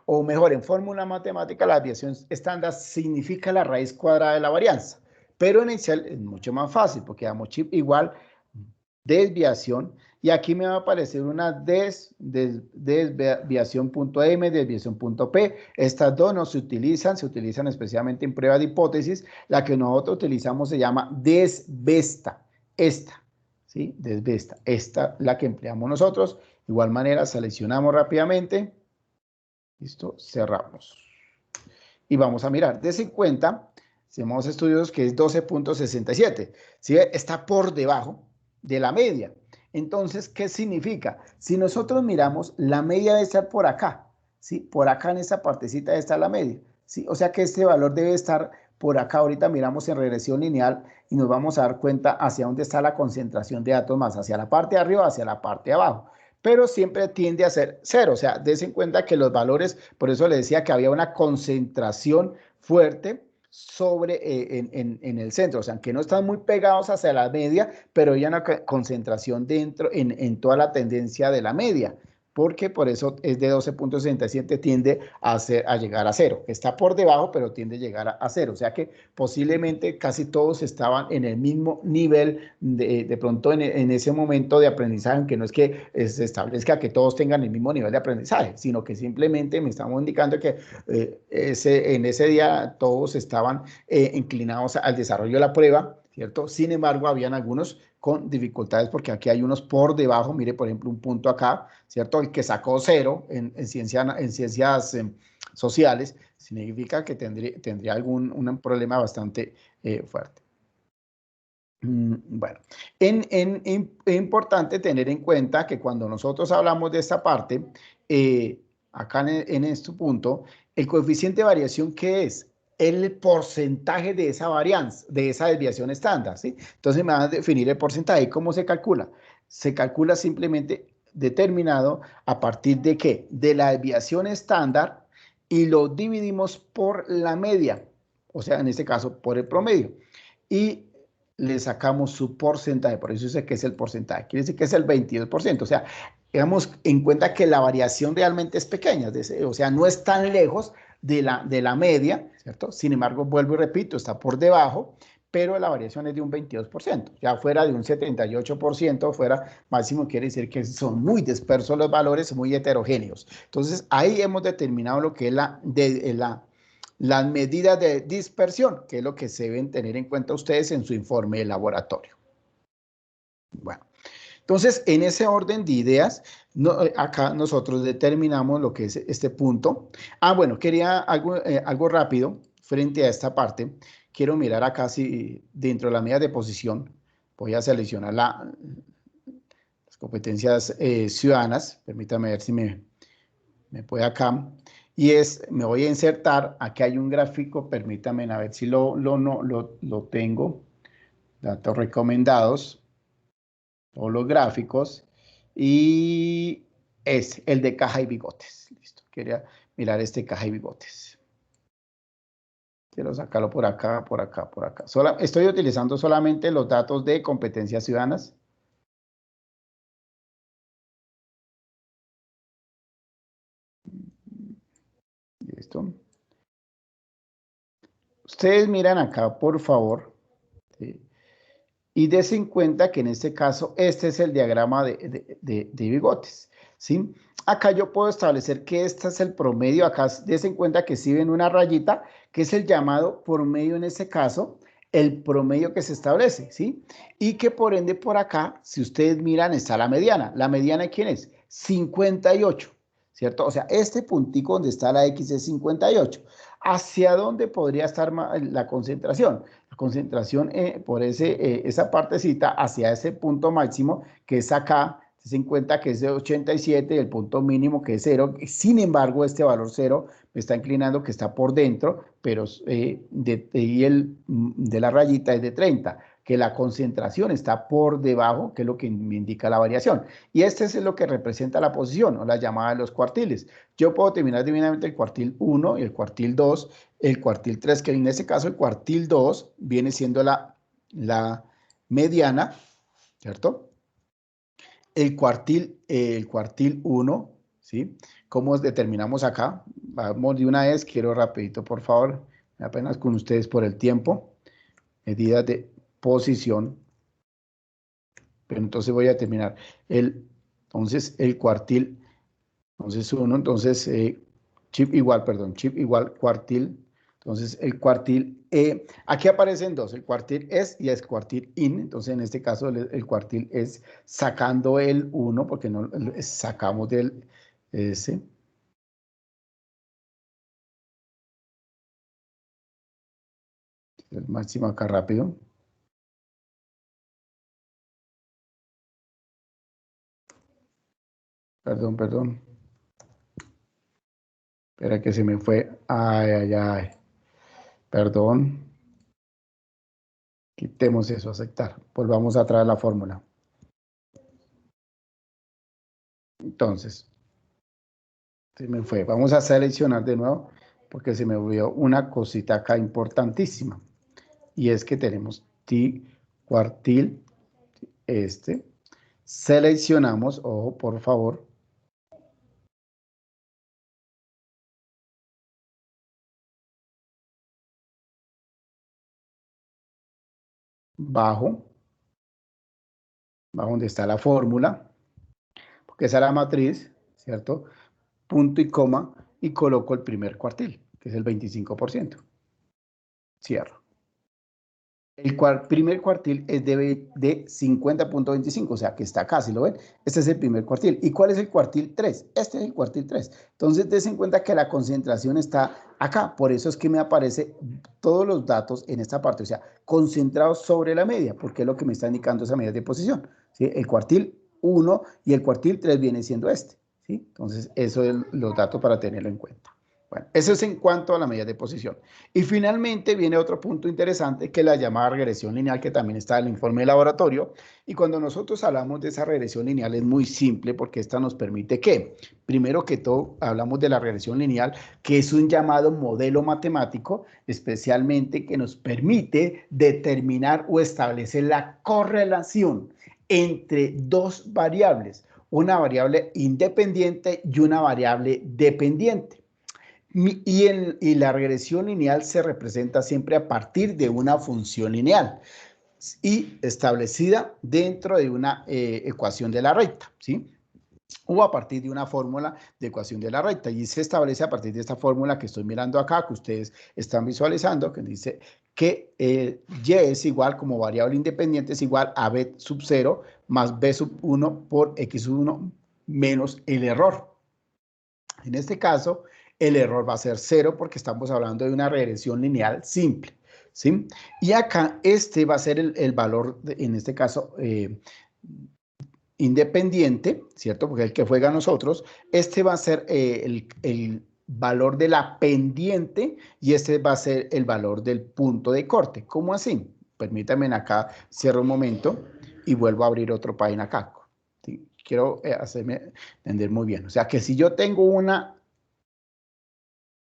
o mejor, en fórmula matemática, la desviación estándar significa la raíz cuadrada de la varianza. Pero en Excel es mucho más fácil porque damos chip igual desviación, y aquí me va a aparecer una desviación.m, desviación.p. Estas dos no se utilizan especialmente en pruebas de hipótesis. La que nosotros utilizamos se llama desvesta, esta, ¿sí? Desvesta, esta la que empleamos nosotros. De igual manera, seleccionamos rápidamente, listo, cerramos. Y vamos a mirar, de 50, hacemos estudios que es 12.67, ¿sí? Está por debajo de la media. Entonces, ¿qué significa? Si nosotros miramos, la media debe estar por acá, ¿sí? Por acá en esta partecita está la media, ¿sí? O sea que este valor debe estar por acá. Ahorita miramos en regresión lineal y nos vamos a dar cuenta hacia dónde está la concentración de datos más, hacia la parte de arriba, hacia la parte de abajo. Pero siempre tiende a ser cero, o sea, des en cuenta que los valores, por eso le decía que había una concentración fuerte en el centro, o sea, que no están muy pegados hacia la media, pero hay una concentración dentro en toda la tendencia de la media, porque por eso es de 12.67, tiende a llegar a cero. Está por debajo, pero tiende a llegar a cero. O sea que posiblemente casi todos estaban en el mismo nivel de pronto en ese momento de aprendizaje, aunque no es que se establezca que todos tengan el mismo nivel de aprendizaje, sino que simplemente me estamos indicando que en ese día todos estaban inclinados al desarrollo de la prueba, ¿cierto? Sin embargo, habían algunos con dificultades porque aquí hay unos por debajo, mire por ejemplo un punto acá, ¿cierto? El que sacó cero en ciencias sociales, significa que tendría un problema bastante fuerte. Bueno, es importante tener en cuenta que cuando nosotros hablamos de esta parte, acá en este punto, el coeficiente de variación, ¿qué es? El porcentaje de esa varianza, de esa desviación estándar, ¿sí? Entonces me van a definir el porcentaje. ¿Y cómo se calcula? Se calcula simplemente determinado a partir de ¿qué? De la desviación estándar, y lo dividimos por la media, o sea, en este caso, por el promedio. Y le sacamos su porcentaje, por eso dice que es el porcentaje, quiere decir que es el 22%, o sea, digamos en cuenta que la variación realmente es pequeña, o sea, no es tan lejos de la media, ¿cierto? Sin embargo, vuelvo y repito, está por debajo, pero la variación es de un 22%, ya fuera de un 78%, fuera máximo, quiere decir que son muy dispersos los valores, muy heterogéneos. Entonces, ahí hemos determinado lo que es las medidas de dispersión, que es lo que se deben tener en cuenta ustedes en su informe de laboratorio. Bueno, entonces en ese orden de ideas, acá nosotros determinamos lo que es este punto. Bueno, quería algo rápido frente a esta parte. Quiero mirar acá si dentro de las medidas de posición voy a seleccionar las competencias ciudadanas. Permítame ver si me puede acá. Y me voy a insertar, aquí hay un gráfico, permítame a ver si lo tengo, datos recomendados, todos los gráficos, y es el de caja y bigotes. Listo, quería mirar este caja y bigotes. Quiero sacarlo por acá, por acá, por acá. Estoy utilizando solamente los datos de competencias ciudadanas. Listo. Ustedes miran acá, por favor, ¿sí? Y des en cuenta que en este caso, este es el diagrama de bigotes, ¿sí? acá yo puedo establecer que este es el promedio. Acá des en cuenta que si ven una rayita, que es el llamado promedio en este caso, el promedio que se establece, ¿sí? Y que por ende por acá, si ustedes miran, está la mediana. ¿La mediana quién es? 58, ¿cierto? O sea, este puntico donde está la X es 58. ¿Hacia dónde podría estar la concentración? La concentración por esa partecita hacia ese punto máximo que es acá. Se en cuenta que es de 87 y el punto mínimo que es 0. Sin embargo, este valor 0 me está inclinando que está por dentro, pero de la rayita es de 30, que la concentración está por debajo, que es lo que me indica la variación. Y este es lo que representa la posición o la llamada de los cuartiles. Yo puedo terminar divinamente el cuartil 1 y el cuartil 2, el cuartil 3, que en este caso el cuartil 2 viene siendo la mediana, ¿cierto? El cuartil 1, ¿sí? ¿Cómo determinamos acá? Vamos de una vez, quiero rapidito, por favor, apenas con ustedes por el tiempo. Medidas de posición. Pero entonces voy a terminar. Entonces, el cuartil, entonces 1, entonces chip igual, perdón, chip igual cuartil. Entonces, el cuartil aquí aparecen dos, el cuartil es y el cuartil in. Entonces, en este caso, el cuartil es sacando el 1, porque no sacamos del S. El máximo acá rápido. Perdón, perdón. Espera que se me fue. Ay, ay, ay. Perdón. Quitemos eso, aceptar. Volvamos a traer la fórmula. Entonces, se me fue. Vamos a seleccionar de nuevo porque se me olvidó una cosita acá importantísima. Y es que tenemos T cuartil este. Seleccionamos, ojo, por favor. Bajo donde está la fórmula, porque esa es la matriz, ¿cierto? Punto y coma, y coloco el primer cuartil, que es el 25%. Cierro. El primer cuartil es de 50.25, o sea, que está acá, ¿sí lo ven? Este es el primer cuartil. ¿Y cuál es el cuartil 3? Este es el cuartil 3. Entonces, des en cuenta que la concentración está acá. Por eso es que me aparece todos los datos en esta parte, o sea, concentrados sobre la media, porque es lo que me está indicando esa media de posición, ¿sí? El cuartil 1 y el cuartil 3 viene siendo este, ¿sí? Entonces, eso es los datos para tenerlo en cuenta. Bueno, eso es en cuanto a la medida de posición. Y finalmente viene otro punto interesante, que es la llamada regresión lineal, que también está en el informe de laboratorio. Y cuando nosotros hablamos de esa regresión lineal es muy simple, porque esta nos permite que, primero que todo, hablamos de la regresión lineal, que es un llamado modelo matemático, especialmente que nos permite determinar o establecer la correlación entre dos variables, una variable independiente y una variable dependiente. Y la regresión lineal se representa siempre a partir de una función lineal y establecida dentro de una ecuación de la recta, ¿sí? O a partir de una fórmula de ecuación de la recta. Y se establece a partir de esta fórmula que estoy mirando acá, que ustedes están visualizando, que dice que y es igual, como variable independiente, es igual a b sub 0 más b sub 1 por x sub 1 menos el error. En este caso, el error va a ser 0 porque estamos hablando de una regresión lineal simple, ¿sí? Y acá este va a ser el valor, en este caso, independiente, ¿cierto? Porque el que juega a nosotros, este va a ser el valor de la pendiente y este va a ser el valor del punto de corte. ¿Cómo así? Permítanme acá, cierro un momento y vuelvo a abrir otra página acá. ¿Sí? Quiero hacerme entender muy bien. O sea, que si yo tengo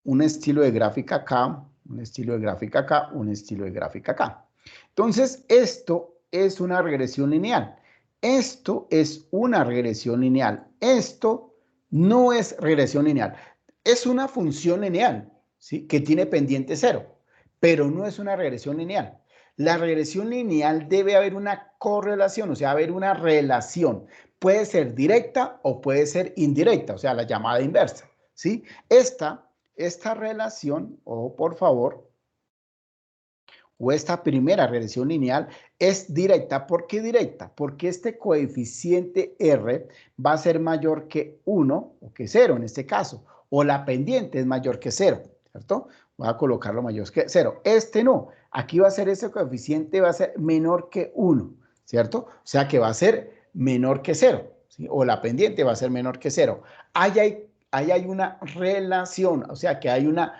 un estilo de gráfica acá, un estilo de gráfica acá, un estilo de gráfica acá. Entonces, esto es una regresión lineal. Esto es una regresión lineal. Esto no es regresión lineal. Es una función lineal, ¿sí? Que tiene pendiente 0, pero no es una regresión lineal. La regresión lineal debe haber una correlación, o sea, haber una relación. Puede ser directa o puede ser indirecta, o sea, la llamada inversa, ¿sí? Esta relación, o por favor, o esta primera regresión lineal es directa. ¿Por qué directa? Porque este coeficiente R va a ser mayor que 1 o que 0 en este caso, o la pendiente es mayor que 0, ¿cierto? Voy a colocarlo mayor que 0. Este no, aquí va a ser ese coeficiente, va a ser menor que 1, ¿cierto? O sea que va a ser menor que 0, ¿sí? O la pendiente va a ser menor que 0. Ahí hay una relación, o sea que hay una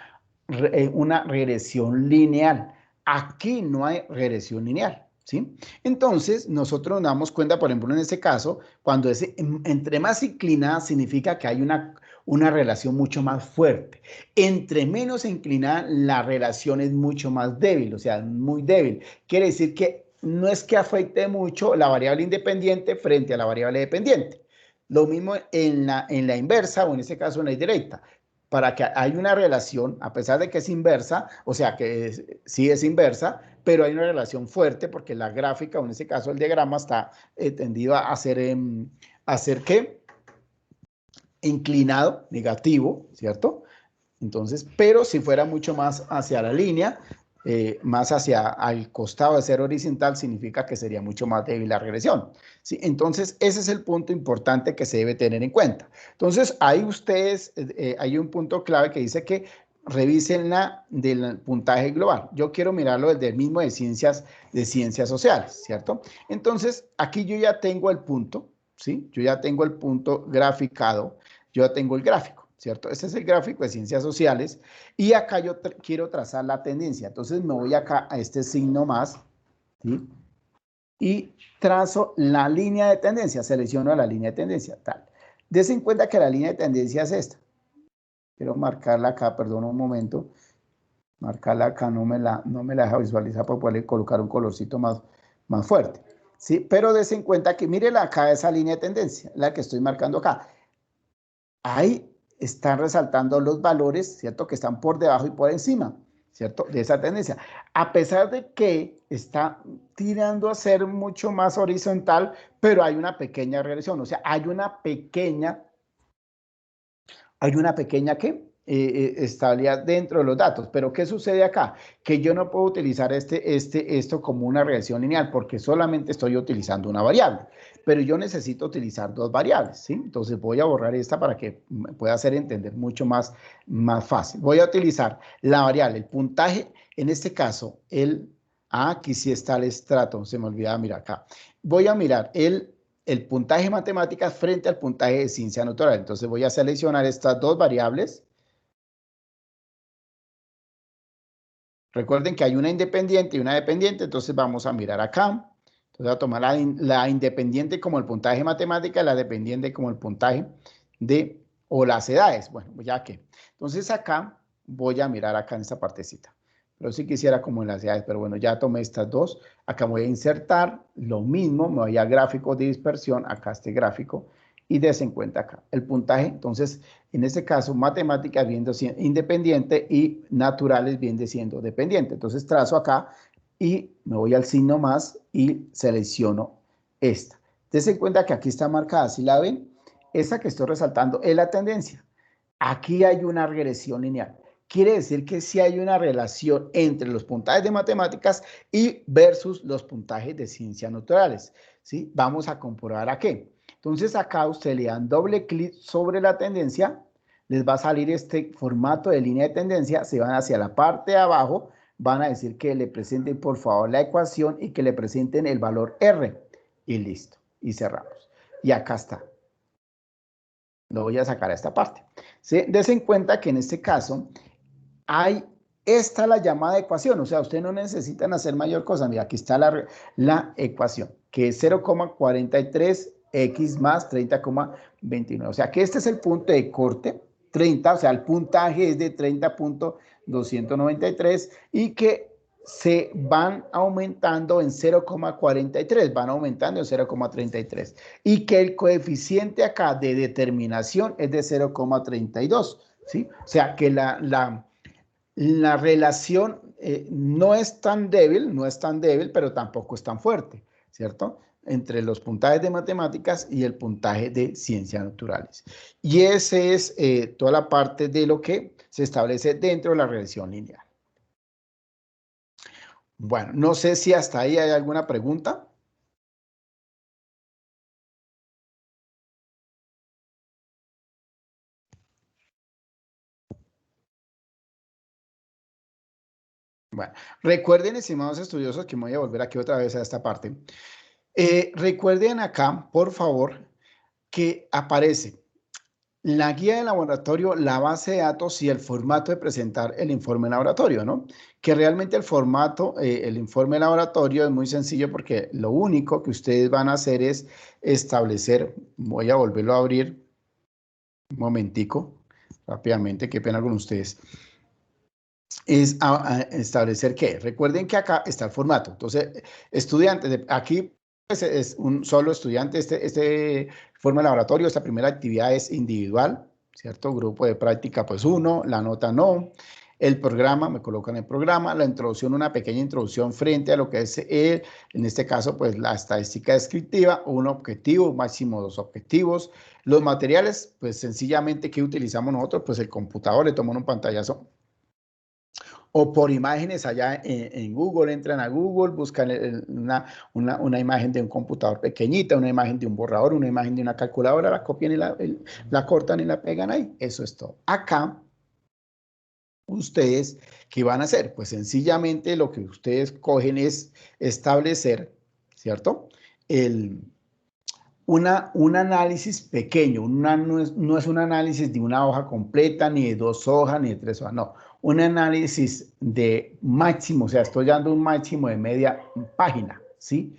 regresión lineal. Aquí no hay regresión lineal, ¿sí? Entonces, nosotros nos damos cuenta, por ejemplo, en este caso, cuando es entre más inclinada significa que hay una relación mucho más fuerte. Entre menos inclinada, la relación es mucho más débil, o sea, muy débil. Quiere decir que no es que afecte mucho la variable independiente frente a la variable dependiente. Lo mismo en la inversa o en este caso en la indirecta. Para que haya una relación, a pesar de que es inversa, o sea que sí es inversa, pero hay una relación fuerte porque la gráfica, o en este caso el diagrama, está tendido a hacer ¿qué? Inclinado, negativo, ¿cierto? Entonces, pero si fuera mucho más hacia la línea, más hacia al costado de ser horizontal, significa que sería mucho más débil la regresión, ¿sí? Entonces, ese es el punto importante que se debe tener en cuenta. Entonces, ahí ustedes, hay un punto clave que dice que revisen la del puntaje global. Yo quiero mirarlo desde el mismo de ciencias sociales, ¿cierto? Entonces, aquí yo ya tengo el punto, ¿sí? Yo ya tengo el punto graficado, yo ya tengo el gráfico, ¿cierto? Este es el gráfico de ciencias sociales y acá yo quiero trazar la tendencia. Entonces me voy acá a este signo más, ¿sí? Y trazo la línea de tendencia, selecciono la línea de tendencia, tal. Dese en cuenta que la línea de tendencia es esta. Quiero marcarla acá, perdón un momento. Marcarla acá no me la deja visualizar para poderle colocar un colorcito más fuerte. ¿Sí? Pero dese en cuenta que mire acá esa línea de tendencia, la que estoy marcando acá. Ahí están resaltando los valores, ¿cierto? Que están por debajo y por encima, ¿cierto? De esa tendencia. A pesar de que está tirando a ser mucho más horizontal, pero hay una pequeña regresión, o sea, hay una pequeña ¿qué? Estabilidad dentro de los datos. Pero ¿qué sucede acá? Que yo no puedo utilizar esto como una regresión lineal porque solamente estoy utilizando una variable. Pero yo necesito utilizar dos variables, ¿sí? Entonces voy a borrar esta para que me pueda hacer entender mucho más fácil. Voy a utilizar la variable, el puntaje, en este caso, aquí sí está el estrato, se me olvidaba mirar acá. Voy a mirar el puntaje de matemáticas frente al puntaje de ciencia natural. Entonces voy a seleccionar estas dos variables. Recuerden que hay una independiente y una dependiente, entonces vamos a mirar acá. Entonces voy a tomar la independiente como el puntaje de matemáticas, la dependiente como el puntaje o las edades. Bueno, ya que. Entonces acá voy a mirar acá en esta partecita. Pero sí quisiera como en las edades, pero bueno, ya tomé estas dos. Acá voy a insertar lo mismo, me voy a gráfico de dispersión, acá este gráfico, y des en cuenta acá el puntaje. Entonces, en este caso, matemáticas viendo siendo independiente y naturales viendo siendo dependiente. Entonces, trazo acá y me voy al signo más y selecciono esta. Des en cuenta que aquí está marcada, si la ven, esa que estoy resaltando es la tendencia. Aquí hay una regresión lineal. Quiere decir que sí hay una relación entre los puntajes de matemáticas y versus los puntajes de ciencias naturales, ¿sí? Vamos a comprobar a qué. Entonces acá ustedes le dan doble clic sobre la tendencia, les va a salir este formato de línea de tendencia, se van hacia la parte de abajo, van a decir que le presenten por favor la ecuación y que le presenten el valor R y listo, y cerramos. Y acá está. Lo voy a sacar a esta parte. ¿Sí? Des en cuenta que en este caso esta la llamada ecuación, o sea, ustedes no necesitan hacer mayor cosa. Mira, aquí está la ecuación, que es 0,43x más 30,29. O sea, que este es el punto de corte, 30, o sea, el puntaje es de 30,293 y que se van aumentando en 0,43, van aumentando en 0,33 y que el coeficiente acá de determinación es de 0,32, ¿sí? O sea, que la relación no es tan débil, pero tampoco es tan fuerte, ¿cierto? Entre los puntajes de matemáticas y el puntaje de ciencias naturales. Y ese es toda la parte de lo que se establece dentro de la regresión lineal. Bueno, no sé si hasta ahí hay alguna pregunta. Bueno, recuerden, estimados estudiosos, que me voy a volver aquí otra vez a esta parte. Recuerden acá, por favor, que aparece la guía de laboratorio, la base de datos y el formato de presentar el informe de laboratorio, ¿no? Que realmente el formato, el informe de laboratorio es muy sencillo porque lo único que ustedes van a hacer es establecer, voy a volverlo a abrir un momentico, rápidamente, qué pena con ustedes, es establecer qué. Recuerden que acá está el formato. Entonces, estudiantes, aquí pues, es un solo estudiante, este forma de laboratorio, esta primera actividad es individual, ¿cierto? Grupo de práctica, pues uno, la nota no. El programa, me colocan el programa, la introducción, una pequeña introducción frente a lo que es, en este caso, pues la estadística descriptiva, un objetivo, máximo dos objetivos. Los materiales, pues sencillamente, ¿qué utilizamos nosotros? Pues el computador, le toman un pantallazo o por imágenes allá en Google, entran a Google, buscan una imagen de un computador pequeñita, una imagen de un borrador, una imagen de una calculadora, la copian y la cortan y la pegan ahí. Eso es todo. Acá, ustedes, ¿qué van a hacer? Pues sencillamente lo que ustedes cogen es establecer, ¿cierto? El, un análisis pequeño, no es un análisis de una hoja completa, ni de dos hojas, ni de tres hojas, no. Un análisis de máximo, o sea, estoy dando un máximo de media página, ¿sí?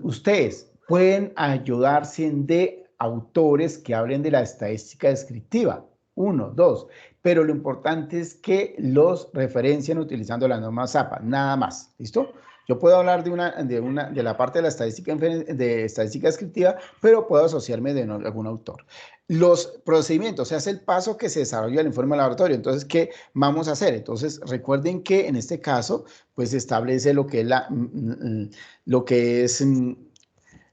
Ustedes pueden ayudarse de autores que hablen de la estadística descriptiva, uno, dos, pero lo importante es que los referencien utilizando la norma ZAPA, nada más, ¿listo? Yo puedo hablar de la parte de la estadística descriptiva, pero puedo asociarme de algún autor. Los procedimientos, o sea, es el paso que se desarrolla el informe de laboratorio. Entonces, ¿qué vamos a hacer? Entonces, recuerden que en este caso, pues se establece lo que es lo que es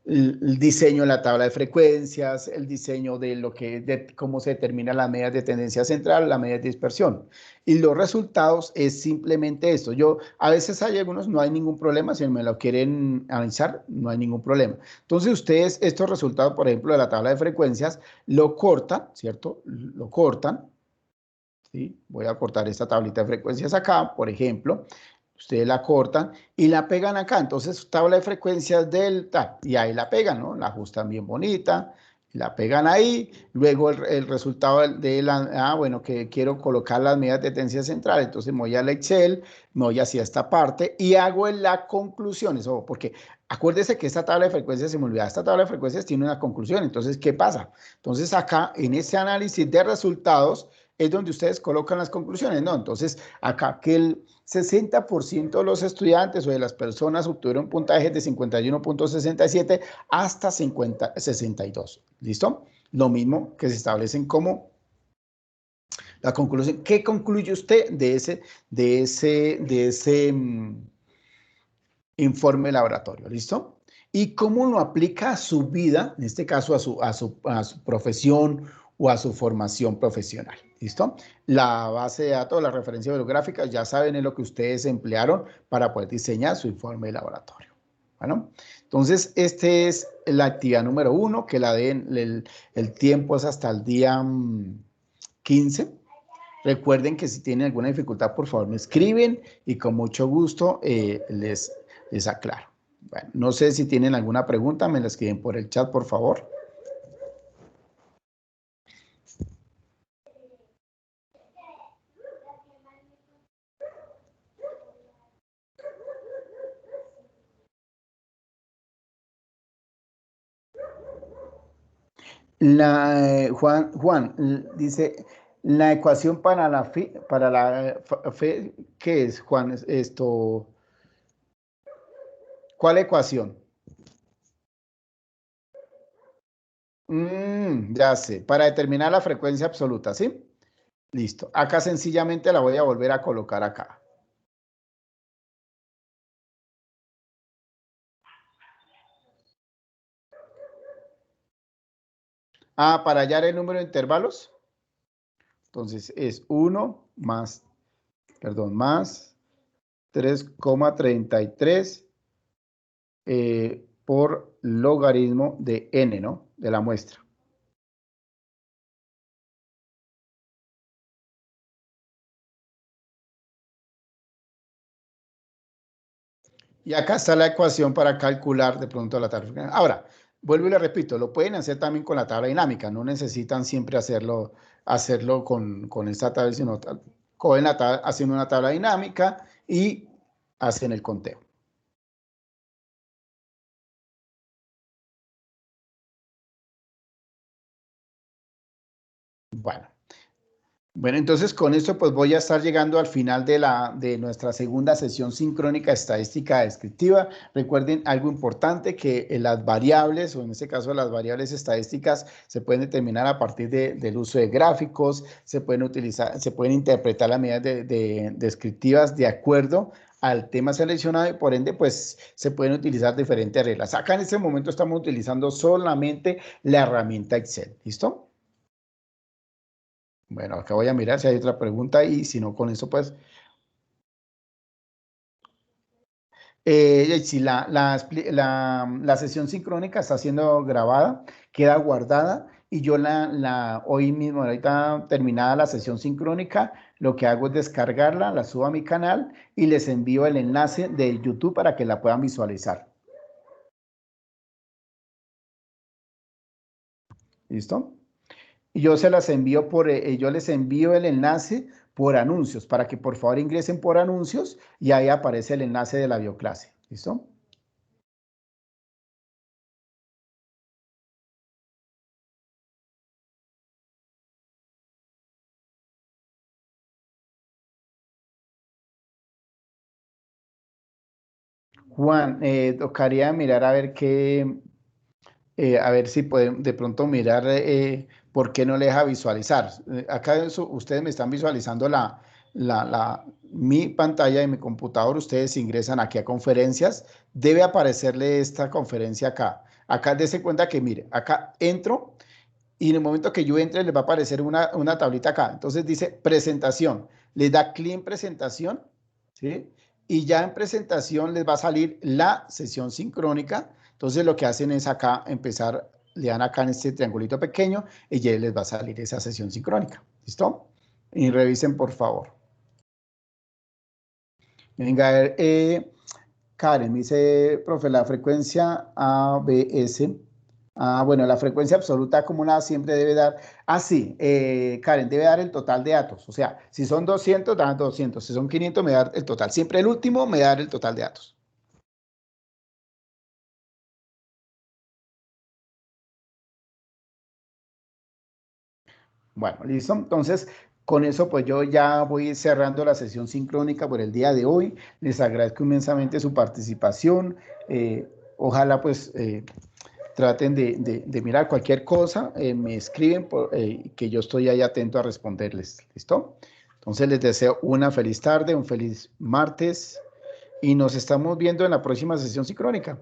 el diseño de la tabla de frecuencias, el diseño de cómo se determina la media de tendencia central, la media de dispersión. Y los resultados es simplemente esto. A veces hay algunos, no hay ningún problema, si me lo quieren analizar, no hay ningún problema. Entonces ustedes, estos resultados, por ejemplo, de la tabla de frecuencias, lo cortan, ¿cierto? Lo cortan, ¿sí? Voy a cortar esta tablita de frecuencias acá, por ejemplo. Ustedes la cortan y la pegan acá. Entonces, tabla de frecuencias delta, y ahí la pegan, ¿no? La ajustan bien bonita, la pegan ahí. Luego el resultado bueno, que quiero colocar las medidas de tendencia central. Entonces, me voy al Excel, me voy hacia esta parte y hago la conclusión. Eso, porque acuérdese que esta tabla de frecuencias, se me olvidaba, esta tabla de frecuencias tiene una conclusión. Entonces, ¿qué pasa? Entonces, acá en este análisis de resultados es donde ustedes colocan las conclusiones, ¿no? Entonces, acá que el 60% de los estudiantes o de las personas obtuvieron puntajes de 51.67 hasta 62. ¿Listo? Lo mismo que se establecen como la conclusión. ¿Qué concluye usted de ese informe laboratorio? ¿Listo? Y cómo lo aplica a su vida, en este caso a su profesión o a su formación profesional. ¿Listo? La base de datos, la referencia bibliográfica, ya saben es lo que ustedes emplearon para poder diseñar su informe de laboratorio. Bueno, entonces, esta es la actividad número 1, que el tiempo es hasta el día 15. Recuerden que si tienen alguna dificultad, por favor, me escriben y con mucho gusto les aclaro. Bueno, no sé si tienen alguna pregunta, me la escriben por el chat, por favor. Juan dice, la ecuación para la fe, ¿qué es, Juan? ¿Cuál ecuación? Ya sé, para determinar la frecuencia absoluta, ¿sí? Listo. Acá sencillamente la voy a volver a colocar acá. Ah, para hallar el número de intervalos. Entonces es 1 más, perdón, más 3,33 por logaritmo de n, ¿no? De la muestra. Y acá está la ecuación para calcular de pronto la tabla. Ahora, vuelvo y le repito, lo pueden hacer también con la tabla dinámica, no necesitan siempre hacerlo con esta tabla, sino cogen la tabla, hacen una tabla dinámica y hacen el conteo. Bueno. Bueno, entonces con esto pues voy a estar llegando al final de nuestra segunda sesión sincrónica estadística descriptiva. Recuerden algo importante que las variables, o en este caso las variables estadísticas, se pueden determinar a partir del uso de gráficos, se pueden utilizar, se pueden interpretar las medidas descriptivas de acuerdo al tema seleccionado y por ende pues se pueden utilizar diferentes reglas. Acá en este momento estamos utilizando solamente la herramienta Excel, ¿listo? Bueno, acá voy a mirar si hay otra pregunta y si no, con eso pues. Si la sesión sincrónica está siendo grabada, queda guardada y yo hoy mismo, ahorita terminada la sesión sincrónica, lo que hago es descargarla, la subo a mi canal y les envío el enlace de YouTube para que la puedan visualizar. ¿Listo? Y yo se las envío yo les envío el enlace por anuncios, para que por favor ingresen por anuncios y ahí aparece el enlace de la bioclase. ¿Listo? Juan, tocaría mirar a ver a ver si pueden de pronto mirar por qué no le deja visualizar. Acá ustedes me están visualizando mi pantalla de mi computador, ustedes ingresan aquí a conferencias, debe aparecerle esta conferencia acá. Acá dése cuenta que, mire, acá entro y en el momento que yo entre les va a aparecer una tablita acá. Entonces dice presentación. Le da clic en presentación, ¿sí? Y ya en presentación les va a salir la sesión sincrónica. Entonces lo que hacen es acá empezar, le dan acá en este triangulito pequeño y ya les va a salir esa sesión sincrónica. ¿Listo? Y revisen por favor. Venga, a ver, Karen dice, profe, la frecuencia ABS. Ah, bueno, la frecuencia absoluta acumulada siempre debe dar. Ah, sí, Karen, debe dar el total de datos. O sea, si son 200, da 200. Si son 500, me da el total. Siempre el último me da el total de datos. Bueno, listo. Entonces, con eso, pues yo ya voy cerrando la sesión sincrónica por el día de hoy. Les agradezco inmensamente su participación. Ojalá, pues, traten de mirar cualquier cosa, me escriben que yo estoy ahí atento a responderles. ¿Listo? Entonces les deseo una feliz tarde, un feliz martes y nos estamos viendo en la próxima sesión sincrónica.